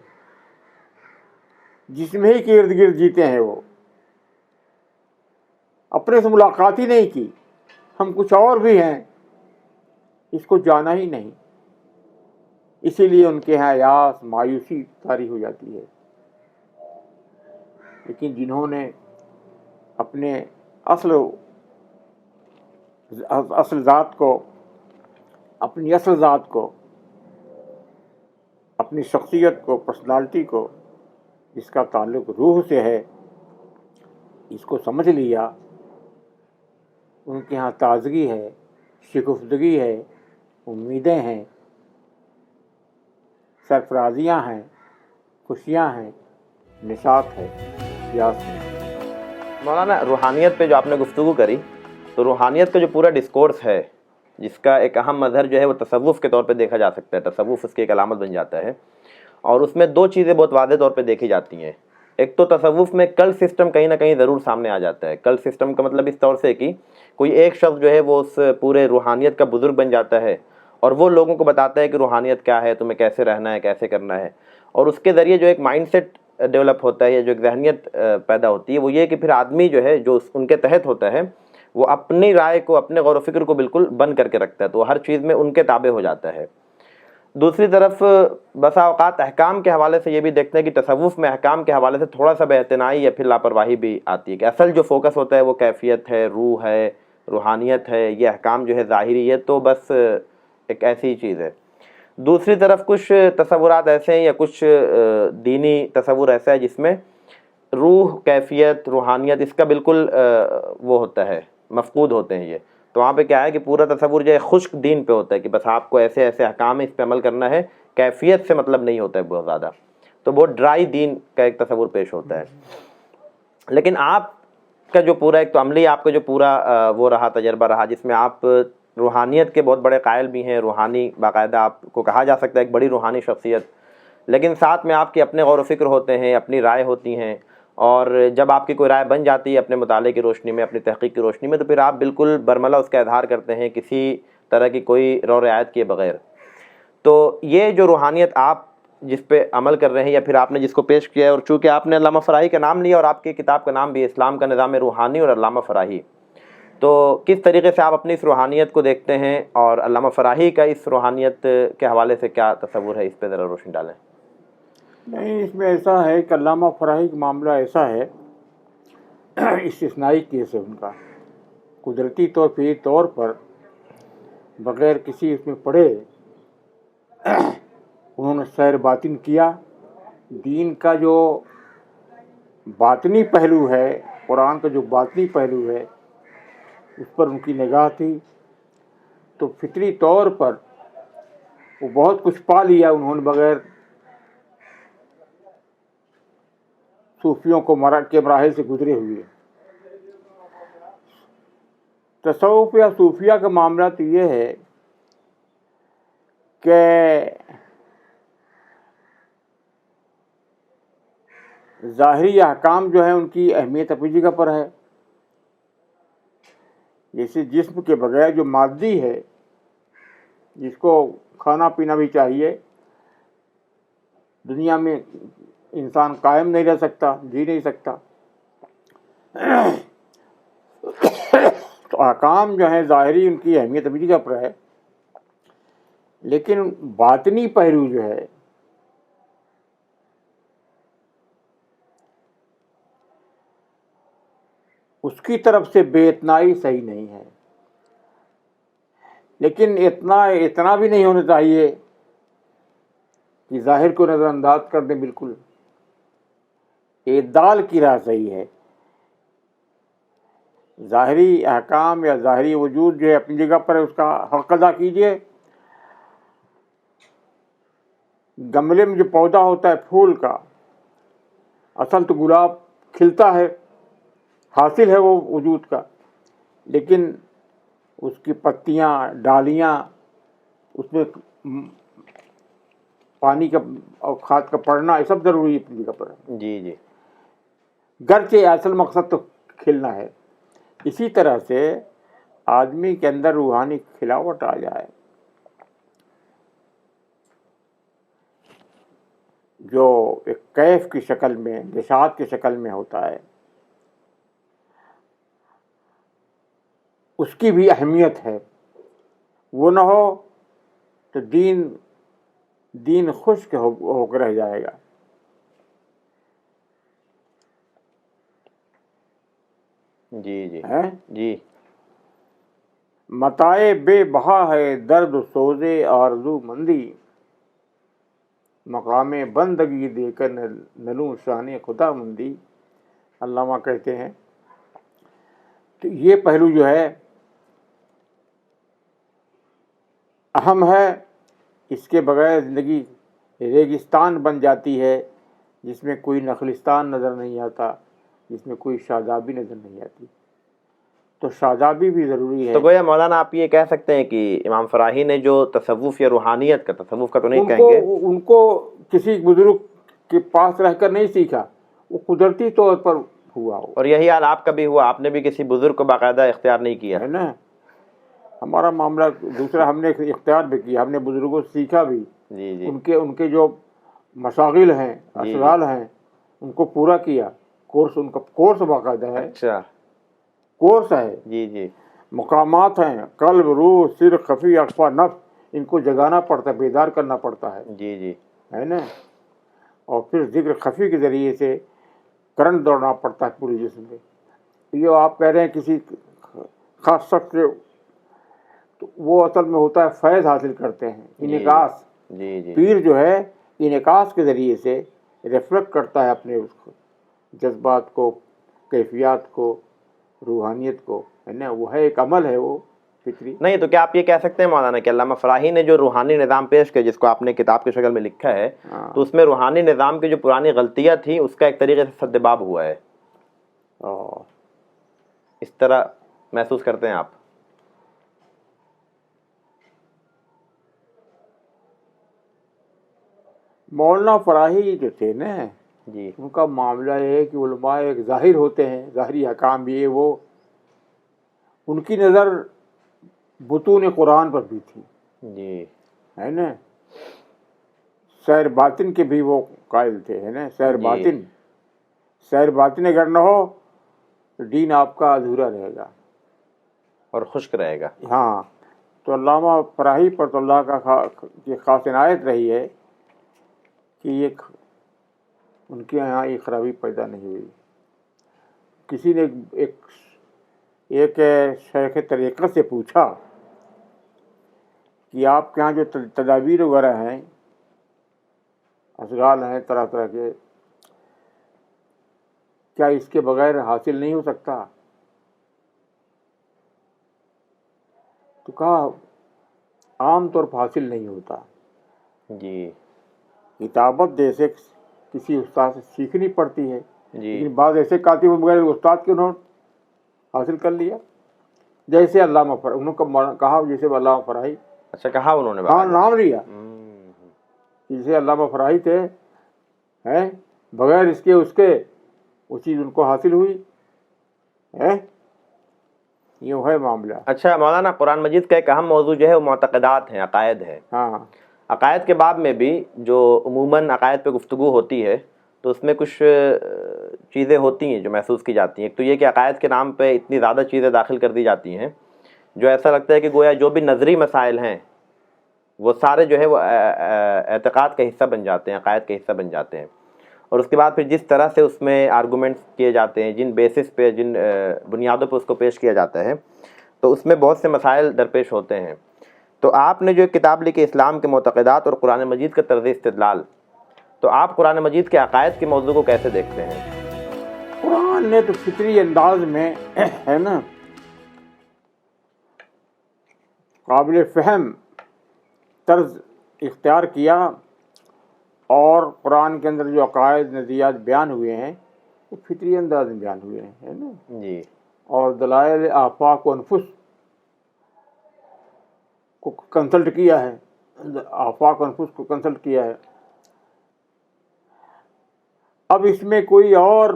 جسم ہی کے ارد گرد جیتے ہیں، وہ اپنے سے ملاقات ہی نہیں کی، ہم کچھ اور بھی ہیں، اس کو جانا ہی نہیں، اسی لیے ان کے یہاں یاس مایوسی طاری ہو جاتی ہے۔ لیکن جنہوں نے اپنے اصل ذات کو، اپنی اصل ذات کو، اپنی شخصیت کو، پرسنالٹی کو، جس کا تعلق روح سے ہے، اس کو سمجھ لیا، ان کے ہاں تازگی ہے، شگفتگی ہے، امیدیں ہیں، سرفرازیاں ہیں، خوشیاں ہیں، نشاط ہے، یاس ہے۔ مولانا، روحانیت پہ جو آپ نے گفتگو کری، تو روحانیت کا جو پورا ڈسکورس ہے، جس کا ایک اہم مظہر جو ہے وہ تصوف کے طور پہ دیکھا جا سکتا ہے، تصوف اس کی ایک علامت بن جاتا ہے، اور اس میں دو چیزیں بہت واضح طور پہ دیکھی جاتی ہیں۔ ایک تو تصوف میں کلٹ سسٹم کہیں نہ کہیں ضرور سامنے آ جاتا ہے۔ کلٹ سسٹم کا مطلب اس طور سے کہ کوئی ایک شخص جو ہے وہ اس پورے روحانیت کا بزرگ بن جاتا ہے، اور وہ لوگوں کو بتاتا ہے کہ روحانیت کیا ہے، تمہیں کیسے رہنا ہے، کیسے کرنا ہے، اور اس کے ذریعے جو ایک مائنڈ سیٹ ڈیولپ ہوتا ہے، یا جو ایک ذہنیت پیدا ہوتی ہے، وہ یہ کہ پھر آدمی جو ہے جو ان کے تحت ہوتا ہے، وہ اپنی رائے کو، اپنے غور و فکر کو بالکل بند کر کے رکھتا ہے، تو ہر چیز میں ان کے تابع ہو جاتا ہے۔ دوسری طرف بسا اوقات احکام کے حوالے سے یہ بھی دیکھتے ہیں کہ تصوف میں احکام کے حوالے سے تھوڑا سا بے اعتنائی یا پھر لاپرواہی بھی آتی ہے، کہ اصل جو فوکس ہوتا ہے وہ کیفیت ہے، روح ہے، روحانیت ہے، یہ احکام جو ہے ظاہری ہے، تو بس ایک ایسی چیز ہے۔ دوسری طرف کچھ تصورات ایسے ہیں، یا کچھ دینی تصور ایسا ہے جس میں روح، کیفیت، روحانیت اس کا بالکل وہ ہوتا ہے، مفقود ہوتے ہیں یہ۔ تو وہاں پہ کیا ہے کہ پورا تصور جو ہے خشک دین پہ ہوتا ہے، کہ بس آپ کو ایسے ایسے احکام اس پہ عمل کرنا ہے، کیفیت سے مطلب نہیں ہوتا ہے بہت زیادہ، تو بہت ڈرائی دین کا ایک تصور پیش ہوتا ہے۔ لیکن آپ کا جو پورا ایک تو عملی آپ کا جو پورا وہ رہا، تجربہ رہا، جس میں آپ روحانیت کے بہت بڑے قائل بھی ہیں، روحانی باقاعدہ آپ کو کہا جا سکتا ہے ایک بڑی روحانی شخصیت، لیکن ساتھ میں آپ کے اپنے غور و فکر ہوتے ہیں، اپنی رائے ہوتی ہیں، اور جب آپ کی کوئی رائے بن جاتی ہے اپنے مطالعے کی روشنی میں، اپنی تحقیق کی روشنی میں، تو پھر آپ بالکل برملا اس کا اظہار کرتے ہیں، کسی طرح کی کوئی رو رعایت کیے بغیر۔ تو یہ جو روحانیت آپ جس پہ عمل کر رہے ہیں، یا پھر آپ نے جس کو پیش کیا ہے، اور چونکہ آپ نے علامہ فراہی کا نام لیا، اور آپ کی کتاب کا نام بھی اسلام کا نظام روحانی اور علامہ فراہی، تو کس طریقے سے آپ اپنی اس روحانیت کو دیکھتے ہیں، اور علامہ فراہی کا اس روحانیت کے حوالے سے کیا تصور ہے، اس پہ ذرا روشنی ڈالیں۔ نہیں، اس میں ایسا ہے کہ علامہ فراہی کا معاملہ ایسا ہے، استثنائی کیس ہے ان کا، قدرتی طور پر بغیر کسی اس میں پڑھے انہوں نے سیر باطن کیا، دین کا جو باطنی پہلو ہے، قرآن کا جو باطنی پہلو ہے، اس پر ان کی نگاہ تھی، تو فطری طور پر وہ بہت کچھ پا لیا انہوں نے، بغیر صوفیوں کے مراحل سے گزرے ہوئے۔ تصوف یا صوفیہ کا معاملہ تو یہ ہے کہ ظاہری احکام جو ہیں ان کی اہمیت اپنی جگہ پر ہے، جیسے جسم کے بغیر جو مادی ہے، جس کو کھانا پینا بھی چاہیے، دنیا میں انسان قائم نہیں رہ سکتا، جی نہیں سکتا، تو احکام جو ہیں ظاہری ان کی اہمیت اپنی جگہ پر ہے، لیکن باطنی پہلو جو ہے اس کی طرف سے بے اتنائی صحیح نہیں ہے، لیکن اتنا بھی نہیں ہونا چاہیے کہ ظاہر کو نظر انداز کر دیں بالکل۔ اعتدال کی راہ صحیح ہے۔ ظاہری احکام یا ظاہری وجود جو ہے اپنی جگہ پر ہے، اس کا حق ادا کیجیے۔ گملے میں جو پودا ہوتا ہے پھول کا، اصل تو گلاب کھلتا ہے، حاصل ہے وہ وجود کا، لیکن اس کی پتیاں، ڈالیاں، اس میں پانی کا اور کھاد کا پڑنا، یہ سب ضروری ہے اپنی جگہ پر۔ جی جی گرچہ اصل مقصد تو کھلنا ہے۔ اسی طرح سے آدمی کے اندر روحانی کھلاوٹ آ جائے، جو ایک کیف کی شکل میں، نشاط کی شکل میں ہوتا ہے، اس کی بھی اہمیت ہے۔ وہ نہ ہو تو دین خشک ہو کر رہ جائے گا۔ جی جی جی متاع بے بہا ہے درد و سوزے آرزو مندی، مقام بندگی دے کر نلوں شان خدا مندی۔ علامہ کہتے ہیں تو یہ پہلو جو ہے اہم ہے، اس کے بغیر زندگی ریگستان بن جاتی ہے، جس میں کوئی نخلستان نظر نہیں آتا، جس میں کوئی شادابی نظر نہیں آتی۔ تو شادابی بھی ضروری ہے۔ تو گویا مولانا آپ یہ کہہ سکتے ہیں کہ امام فراہی نے جو تصوف یا روحانیت کا، تصوف کا تو نہیں کہیں گے، ان کو کسی بزرگ کے پاس رہ کر نہیں سیکھا، وہ قدرتی طور پر ہوا ہو، اور یہی حال آپ کا بھی ہوا، آپ نے بھی کسی بزرگ کو باقاعدہ اختیار نہیں کیا ہے نا۔ ہمارا معاملہ دوسرا، ہم نے اختیار بھی کیا، ہم نے بزرگوں سے سیکھا بھی، جی جی ان کے جو مشاغل ہیں، اشغال ہیں، ان کو پورا کیا۔ کورس، ان کا کورس باقاعدہ ہے، اچھا کورس ہے، جی جی مقامات ہیں، قلب، روح، سر، خفی، اخفا، نفس، ان کو جگانا پڑتا ہے، بیدار کرنا پڑتا ہے، جی جی ہے نا۔ اور پھر ذکر خفی کے ذریعے سے کرنٹ دوڑنا پڑتا ہے پورے جسم میں۔ یہ آپ کہہ رہے ہیں کسی خاص شخص سے، تو وہ اصل میں ہوتا ہے فیض حاصل کرتے ہیں، انعکاس۔ جی جی پیر جو ہے انعکاس کے ذریعے سے ریفلیکٹ کرتا ہے اپنے اس کو، جذبات کو، کیفیات کو، روحانیت کو، ہے نا۔ وہ ہے ایک عمل ہے وہ فطری۔ نہیں تو کیا آپ یہ کہہ سکتے ہیں مولانا کہ علامہ فراہی نے جو روحانی نظام پیش کیا، جس کو آپ نے کتاب کی شکل میں لکھا ہے، تو اس میں روحانی نظام کی جو پرانی غلطیاں تھیں اس کا ایک طریقے سے سدباب ہوا ہے، اس طرح محسوس کرتے ہیں آپ؟ مولانا فراہی جو تھے نا، جی ان کا معاملہ یہ ہے کہ علماء ایک ظاہر ہوتے ہیں، ظاہری حکام بھی ہے وہ، ان کی نظر بطون قرآن پر بھی تھی، جی ہے نا۔ سیر باطن کے بھی وہ قائل تھے، ہے نا۔ سیر باطن، سیر باطن اگر نہ ہو تو دین آپ کا ادھورا رہے گا اور خشک رہے گا۔ ہاں، تو علامہ فراہی پر تو اللہ کا یہ خاص عنایت رہی ہے کہ یہ ان کے یہاں یہ خرابی پیدا نہیں ہوئی۔ کسی نے ایک شیخ طریقت سے پوچھا کہ آپ کے یہاں جو تدابیر وغیرہ ہیں، اشغال ہیں طرح طرح کے، کیا اس کے بغیر حاصل نہیں ہو سکتا؟ تو کہا عام طور پر حاصل نہیں ہوتا، جی کتابت جیسے کسی استاد سے سیکھنی پڑتی ہے، جی لیکن بعض ایسے کاتب بغیر استاد کے انہوں نے حاصل کر لیا، جیسے علامہ فراہی، انہوں نے کہا جیسے علامہ فراہی، اچھا کہا انہوں نے ہاں نام لیا، ہوں، جیسے علامہ فراہی تھے، ہیں بغیر اس کے وہ چیز ان کو حاصل ہوئی ہے۔ یہ ہے معاملہ۔ اچھا مولانا، قرآن مجید کا ایک اہم موضوع جو ہے وہ معتقدات ہیں، عقائد ہیں۔ ہاں، عقائد کے باب میں بھی جو عموماً عقائد پہ گفتگو ہوتی ہے تو اس میں کچھ چیزیں ہوتی ہیں جو محسوس کی جاتی ہیں۔ ایک تو یہ کہ عقائد کے نام پہ اتنی زیادہ چیزیں داخل کر دی جاتی ہیں جو ایسا لگتا ہے کہ گویا جو بھی نظری مسائل ہیں وہ سارے جو ہے وہ اعتقاد کا حصہ بن جاتے ہیں، عقائد کا حصہ بن جاتے ہیں۔ اور اس کے بعد پھر جس طرح سے اس میں آرگومنٹس کیے جاتے ہیں، جن بیسس پہ، جن بنیادوں پہ اس کو پیش کیا جاتا ہے، تو اس میں بہت سے مسائل درپیش ہوتے ہیں۔ تو آپ نے جو ایک کتاب لکھی اسلام کے معتقدات اور قرآن مجید کا طرز استدلال، تو آپ قرآن مجید کے عقائد کے موضوع کو کیسے دیکھتے ہیں؟ قرآن نے تو فطری انداز میں ہے نا قابل فہم طرز اختیار کیا، اور قرآن کے اندر جو عقائد نظریات بیان ہوئے ہیں وہ فطری انداز میں بیان ہوئے ہیں، ہے نا۔ جی اور دلائل آفاق و انفس کو کنسلٹ کیا ہے، آفاق و انفس کو کنسلٹ کیا ہے۔ اب اس میں کوئی اور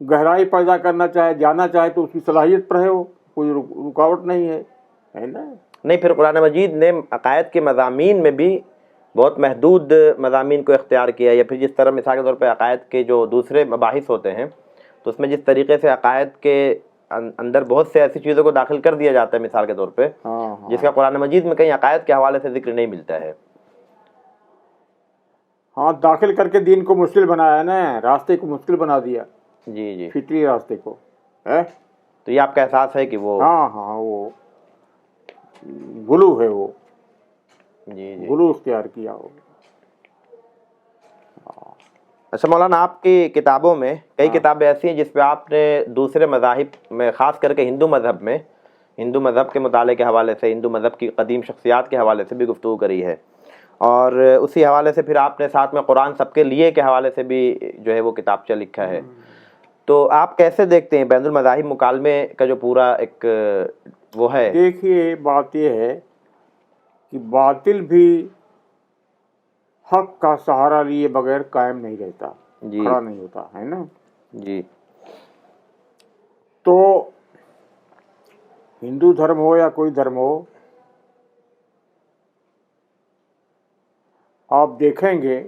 گہرائی پیدا کرنا چاہے، جانا چاہے تو اس کی صلاحیت پر ہے، وہ کوئی رکاوٹ نہیں ہے نا۔ نہیں، پھر قرآن مجید نے عقائد کے مضامین میں بھی بہت محدود مضامین کو اختیار کیا، یا پھر جس طرح مثال کے طور پہ عقائد کے جو دوسرے مباحث ہوتے ہیں تو اس میں جس طریقے سے عقائد کے اندر بہت سے ایسی چیزوں کو داخل کر دیا جاتا ہے مثال کے طور پہ، جس کا قرآن مجید میں کہیں عقائد کے حوالے سے ذکر نہیں ملتا ہے۔ ہاں، داخل کر کے دین کو مشکل بنایا ہے نا، راستے کو مشکل بنا دیا، جی جی، فطری راستے کو ہے۔ تو یہ آپ کا احساس ہے کہ وہ ہاں وہ غلو ہے، وہ جی جی۔ غلو اختیار کیا ہو۔ اچھا مولانا، آپ کی کتابوں میں کئی کتابیں ایسی ہیں جس پہ آپ نے دوسرے مذاہب میں، خاص کر کے ہندو مذہب میں، ہندو مذہب کے مطالعے کے حوالے سے، ہندو مذہب کی قدیم شخصیات کے حوالے سے بھی گفتگو کری ہے، اور اسی حوالے سے پھر آپ نے ساتھ میں قرآن سب کے لیے کے حوالے سے بھی جو ہے وہ کتابچہ لکھا ہے۔ تو آپ کیسے دیکھتے ہیں بین المذاہب مکالمے کا جو پورا ایک وہ ہے؟ دیکھیے، بات یہ ہے کہ باطل بھی حق کا سہارا لیے بغیر قائم نہیں رہتا، جی کھڑا نہیں ہوتا، ہے نا۔ جی تو ہندو دھرم ہو یا کوئی دھرم ہو، آپ دیکھیں گے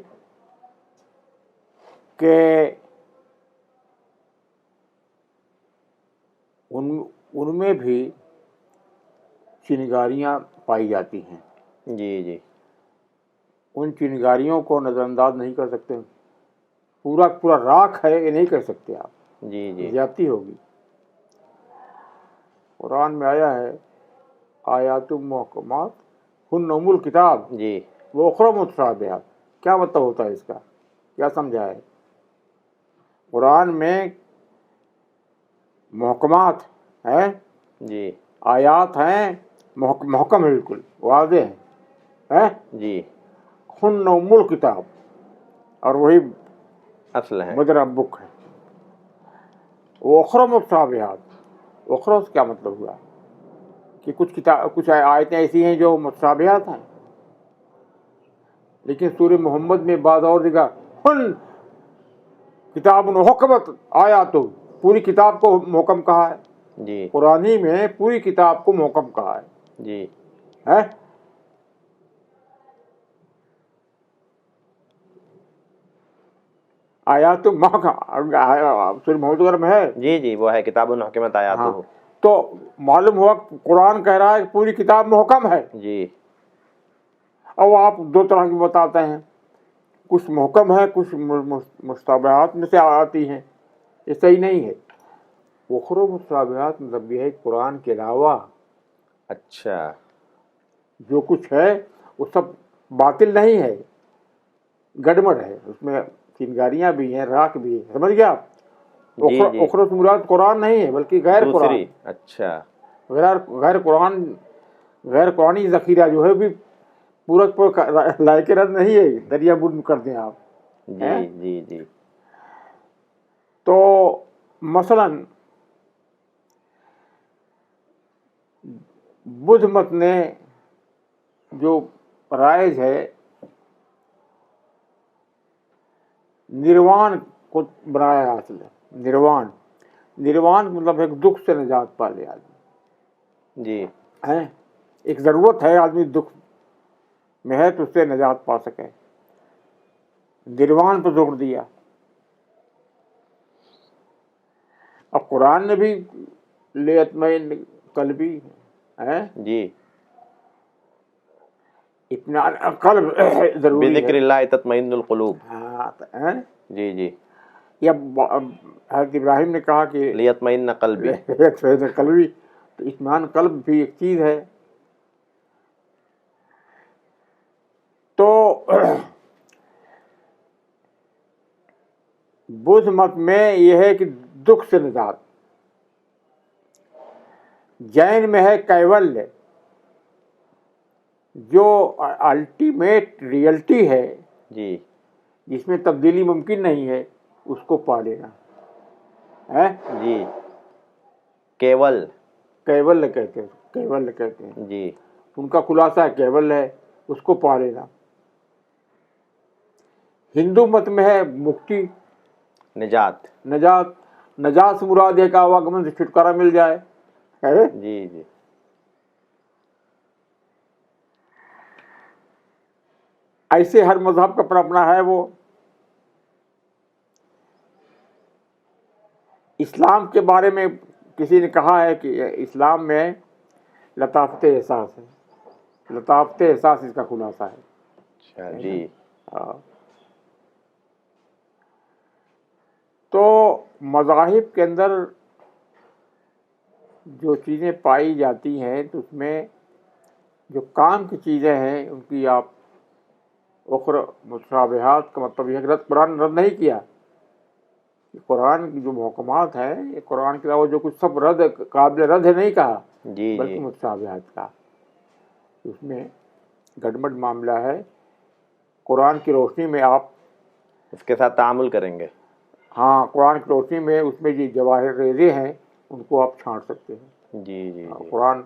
کہ ان میں بھی چنگاریاں پائی جاتی ہیں۔ جی جی ان چنگاریوں کو نظر انداز نہیں کر سکتے، پورا پورا راکھ ہے یہ نہیں کر سکتے آپ، جی جی زیادتی ہوگی۔ قرآن میں آیا ہے آیات محکمات ہن ام الکتاب جی وأخر متشابہات۔ کیا مطلب ہوتا ہے اس کا؟ کیا سمجھا ہے؟ قرآن میں محکمات ہیں، جی آیات ہیں، محکم ہے، بالکل واضح ہے، جی، ہن ام الکتاب، اور وہی اصل ہے۔ مدر بک ہے۔ وأخر متشابہات، اخرى سے کیا مطلب ہوا کہ کچھ آیتیں ایسی ہیں جو متشابہات ہیں، لیکن سورہ محمد میں بعض اور جگہ ہن کتاب حکمت آیات، پوری کتاب کو محکم کہا ہے۔ جی قرآنی میں پوری کتاب کو محکم کہا ہے، جی ہے۔ آیات سورہ محمد میں ہے۔ جی جی، وہ ہے کتاب حکمت آیاتہ۔ ہاں، تو معلوم ہوا قرآن کہہ رہا ہے کہ پوری کتاب محکم ہے، جی اور آپ دو طرح کی بتاتے ہیں، کچھ محکم ہے، کچھ مشتبہات میں سے آتی ہیں، یہ صحیح نہیں ہے۔ اخر متشابہات مطلب یہ ہے قرآن کے علاوہ اچھا، جو کچھ ہے وہ سب باطل نہیں ہے، گڑبڑ ہے، اس میں چنگاریاں بھی ہیں، راکھ بھی ہے، سمجھ گیا آپ؟ جی جی، اخر سے مراد قرآن نہیں ہے بلکہ غیر قرآن، دوسری، اچھا، غیر قرآن، غیر قرآنی ذخیرہ جو ہے بھی پورا لائق رد نہیں ہے، دریا بند کر دیں آپ۔ جی جی جی تو مثلاً بدھ مت نے جو رائج ہے نروان کو بنایا، اصل نروان مطلب ایک دکھ سے نجات پا لے آدمی، جی ہے ایک ضرورت ہے، آدمی دکھ میں ہے تو اس سے نجات پا سکے، نروان پہ زور دیا۔ اب قرآن نے بھی لیطمئن قلبی ہے، جی اطمینان قلب ضروری بذکر ہے. اللہ تطمئن القلوب. ہاں جی جی. یا حضرت ابراہیم نے کہا کہ لیطمئن قلبی. قلبی، تو اطمینان قلب بھی ایک چیز ہے. تو بدھ مت میں یہ ہے کہ دکھ سے نجات. جین میں ہے کیولیا، جو الٹیمیٹ ریئلٹی ہے جی جس میں تبدیلی ممکن نہیں ہے، اس کو پا لینا ہے. جی. کیول. کیولیا کہتے ہیں، کیولیا کہتے ہیں. جی. ان کا خلاصہ ہے کیول ہے، اس کو پا لینا. ہندو مت میں ہے مکتی، نجات. نجات. نجات سے مراد ہے کہ آواگمن سے چھٹکارا مل جائے. جی جی. ایسے ہر مذہب کا اپنا اپنا ہے. وہ اسلام کے بارے میں کسی نے کہا ہے کہ اسلام میں لطافت احساس ہے. لطافت احساس اس کا خلاصہ ہے. اچھا جی. تو مذاہب کے اندر جو چیزیں پائی جاتی ہیں تو اس میں جو کام کی چیزیں ہیں ان کی آپ اخر مشابہات کا مطلب یہ ہے کہ قرآن رد نہیں کیا. قرآن کی جو محکمات ہیں، یہ قرآن کے علاوہ جو کچھ سب رد قابل رد ہے نہیں کہا، جی بلکہ جی. متشابہات کا. اس میں گڑبڑ معاملہ ہے. قرآن کی روشنی میں آپ اس کے ساتھ تعامل کریں گے. ہاں، قرآن کی روشنی میں اس میں جو جواہر ریزے ہیں ان کو آپ چھانٹ سکتے ہیں. جی جی جی. قرآن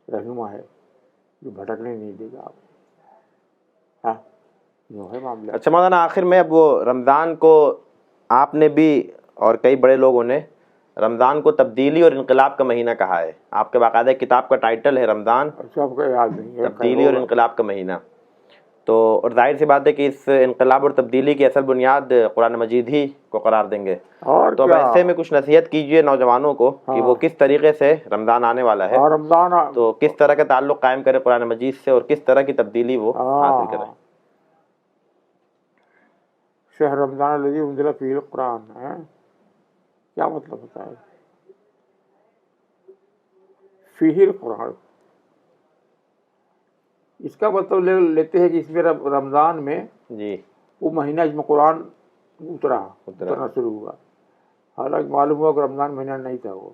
رہنما ہے جو بھٹکنے نہیں دے گا آپ. ہاں، یہ ہے معاملہ. اچھا مولانا، آخر میں اب وہ رمضان کو آپ نے بھی اور کئی بڑے لوگوں نے رمضان کو تبدیلی اور انقلاب کا مہینہ کہا ہے. آپ کے باقاعدہ کتاب کا ٹائٹل ہے رمضان سب کو یاد نہیں ہے. تبدیلی اور انقلاب کا مہینہ. تو اور ظاہر سی بات ہے کہ اس انقلاب اور تبدیلی کی اصل بنیاد قرآن مجید ہی کو قرار دیں گے. اور تو اب ایسے میں کچھ نصیحت کیجئے نوجوانوں کو کہ وہ کس طریقے سے رمضان آنے والا ہے رمضان تو کس طرح کا تعلق قائم کرے قرآن مجید سے اور کس طرح کی تبدیلی وہ حاصل کرے. شہر رمضان الذی انزل فیہ القرآن ہے. کیا مطلب ہوتا ہے فیہ القرآن؟ اس کا مطلب لیتے ہیں کہ اس میں رمضان میں جی وہ مہینہ جس میں قرآن اترنا شروع ہوا. حالانکہ معلوم ہوا کہ رمضان مہینہ نہیں تھا، وہ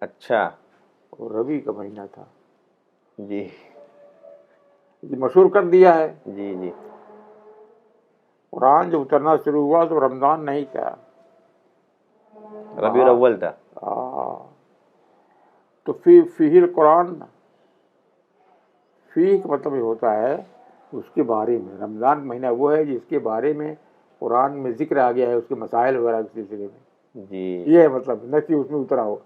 اچھا وہ ربیع کا مہینہ تھا. جی یہ مشہور کر دیا ہے. جی جی. قرآن جب اترنا شروع ہوا تو رمضان نہیں تھا، ربیع الاول تھا. تو فیہ القرآن، فی کا مطلب یہ ہوتا ہے اس کے بارے میں. رمضان مہینہ وہ ہے جس کے بارے میں قرآن میں ذکر آ گیا ہے، اس کے مسائل وغیرہ کے سلسلے میں. جی یہ ہے مطلب، نہ کہ اس میں اترا ہو.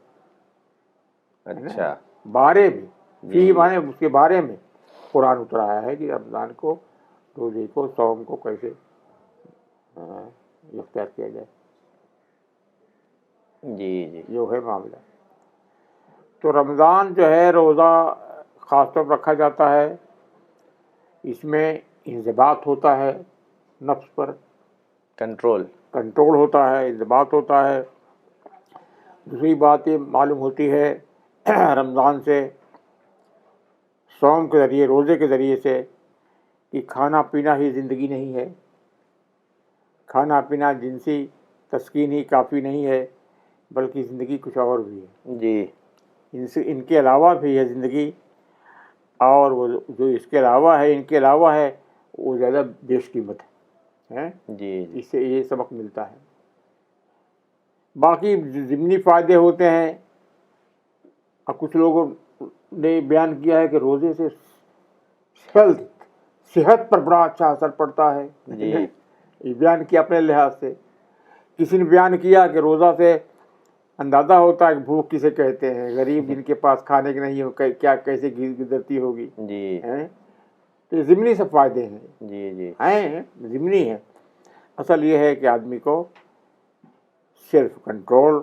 اچھا. بارے میں فی مانے اس کے بارے میں قرآن اترا ہے کہ رمضان کو، روزے کو، صوم کو کیسے اختیار کیا جائے. جی جی. یہ ہے معاملہ. تو رمضان جو ہے روزہ خاص طور پر رکھا جاتا ہے. اس میں انضباط ہوتا ہے، نفس پر کنٹرول ہوتا ہے، انضباط ہوتا ہے. دوسری بات یہ معلوم ہوتی ہے رمضان سے، صوم کے ذریعے، روزے کے ذریعے سے، کہ کھانا پینا ہی زندگی نہیں ہے. کھانا پینا جنسی تسکین ہی کافی نہیں ہے، بلکہ زندگی کچھ اور بھی ہے. جی. ان کے علاوہ بھی ہے زندگی، اور وہ جو اس کے علاوہ ہے، ان کے علاوہ ہے، وہ زیادہ بیش قیمت ہے. جی. اس سے یہ سبق ملتا ہے. باقی ضمنی فائدے ہوتے ہیں. اور کچھ لوگوں نے بیان کیا ہے کہ روزے سے صحت پر بڑا اچھا اثر پڑتا ہے. جی. یہ بیان کیا اپنے لحاظ سے. کسی نے بیان کیا کہ روزہ سے اندازہ ہوتا ہے کہ بھوک کسے کہتے ہیں، غریب جن کے پاس کھانے کی نہیں ہو کیا کیسے گزرتی ہوگی. جی. تو یہ ضمنی سے فائدے ہیں. جی جی. ہیں ضمنی ہے. اصل یہ ہے کہ آدمی کو سیلف کنٹرول،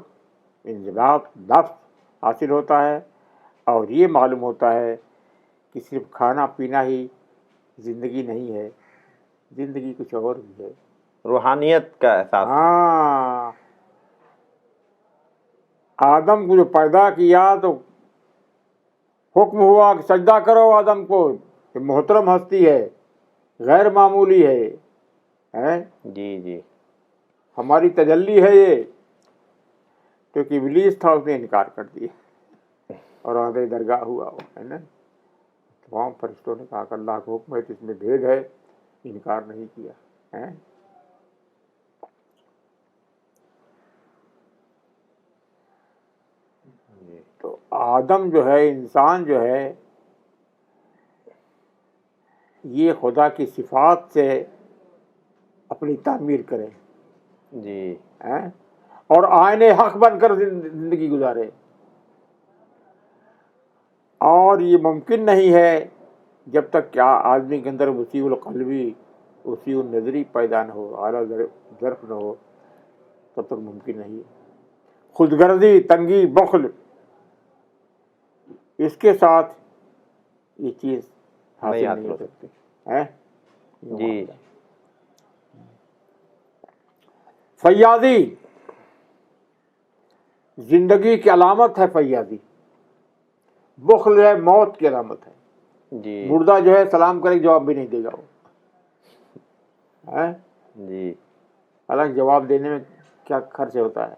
انضباط، نفس حاصل ہوتا ہے، اور یہ معلوم ہوتا ہے کہ صرف کھانا پینا ہی زندگی نہیں ہے، زندگی کچھ اور بھی ہے. روحانیت کا احساس. ہاں، آدم کو جو پیدا کیا تو حکم ہوا کہ سجدہ کرو آدم کو، کہ محترم ہستی ہے، غیر معمولی ہے. جی جی. ہماری تجلی ہے یہ. تو کہ ابلیس تھا، اس نے انکار کر دیا اور آدھے درگاہ ہوا وہ، ہے نا. تمام فرشتوں نے کہا کہ اللہ کا حکم ہے تو اس میں بھید ہے، انکار نہیں کیا. تو آدم جو ہے، انسان جو ہے، یہ خدا کی صفات سے اپنی تعمیر کرے جی. اور آئین حق بن کر زندگی گزارے. اور یہ ممکن نہیں ہے جب تک کہ آدمی کے اندر وسیع القلبی، وسیع النظری پیدا نہ ہو، اعلیٰ ظرف نہ ہو، تب تک ممکن نہیں ہے. خود غرضی، تنگی، بخل، اس کے ساتھ یہ چیز حاصل نہیں ہو سکتی. جی. فیاضی زندگی کی علامت ہے. فیاضی بخل ہے، موت کی علامت ہے. جی. مردہ جو ہے سلام کرے جواب بھی نہیں دے گا وہ. جی. حالانکہ جواب دینے میں کیا خرچ ہوتا ہے.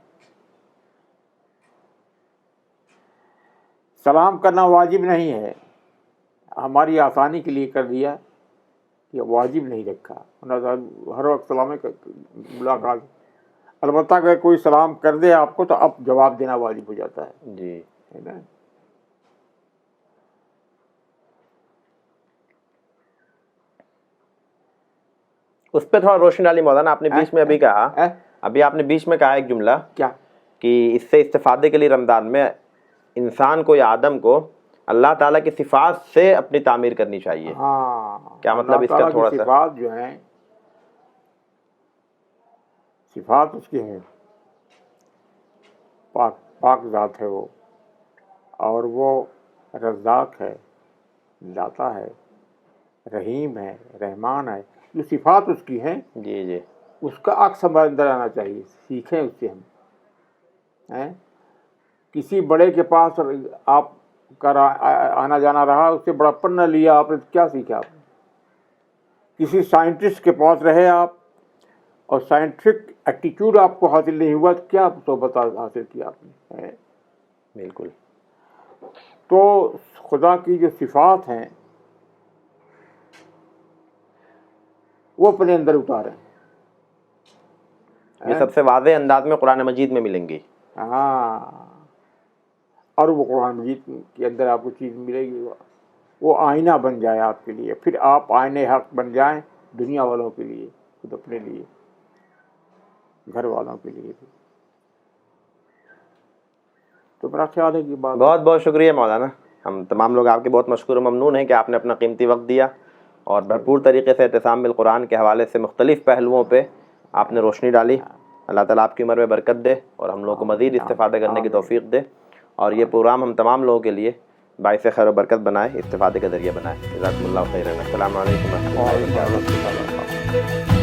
سلام کرنا واجب نہیں ہے، ہماری آسانی کے لیے کر دیا، یہ واجب نہیں رکھا. ہر وقت سلام ملاقات. البتہ اگر کوئی سلام کر دے آپ کو تو اب جواب دینا واجب ہو جاتا ہے. جی. ہے نا. اس پہ تھوڑا روشنی ڈالی مولانا. آپ نے بیچ میں آپ نے بیچ میں کہا ایک جملہ کیا کہ اس سے استفادے کے لیے رمضان میں انسان کو یا آدم کو اللہ تعالیٰ کی صفات سے اپنی تعمیر کرنی چاہیے. ہاں، کیا مطلب اس کا تھوڑا سا؟ صفات جو ہیں، صفات اس کی ہیں، پاک ذات ہے وہ، اور وہ رزاق ہے، داتا ہے، رحیم ہے، رحمان ہے. جو صفات اس کی ہیں، جی جی. اس کا عکس ہمارے اندر آنا چاہیے. سیکھیں اس سے ہم. کسی بڑے کے پاس آپ کا آنا جانا رہا، اس سے بڑپن نہ لیا، آپ نے کیا سیکھا؟ آپ نے کسی سائنٹسٹ کے پاس رہے آپ اور سائنٹفک ایٹیٹیوڈ آپ کو حاصل نہیں ہوا، تو کیا صحبت حاصل کیا آپ نے؟ بالکل. تو خدا کی جو صفات ہیں وہ اپنے اندر اتاریں. یہ سب سے واضح انداز میں قرآن مجید میں ملیں گی. ہاں، اور وہ قرآن مجید کے اندر آپ کو چیز ملے گی، وہ آئینہ بن جائے آپ کے لیے. پھر آپ آئین حق بن جائیں دنیا والوں کے لیے، خود اپنے لیے، گھر والوں کے لیے بھی. تو میرا خیال ہے کہ بہت بہت شکریہ مولانا. ہم تمام لوگ آپ کے بہت مشکور و ممنون ہیں کہ آپ نے اپنا قیمتی وقت دیا اور بھرپور طریقے سے اعتصام بالقرآن کے حوالے سے مختلف پہلوؤں پہ آپ نے روشنی ڈالی. اللہ تعالیٰ آپ کی عمر میں برکت دے اور ہم لوگوں کو مزید استفادہ کرنے کی توفیق دے، اور یہ پروگرام ہم تمام لوگوں کے لیے باعث خیر و برکت بنائے، استفادے کا ذریعہ بنائے. جزاکم اللہ خیرا. السلام علیکم و رحمۃ اللہ وبرکاتہ.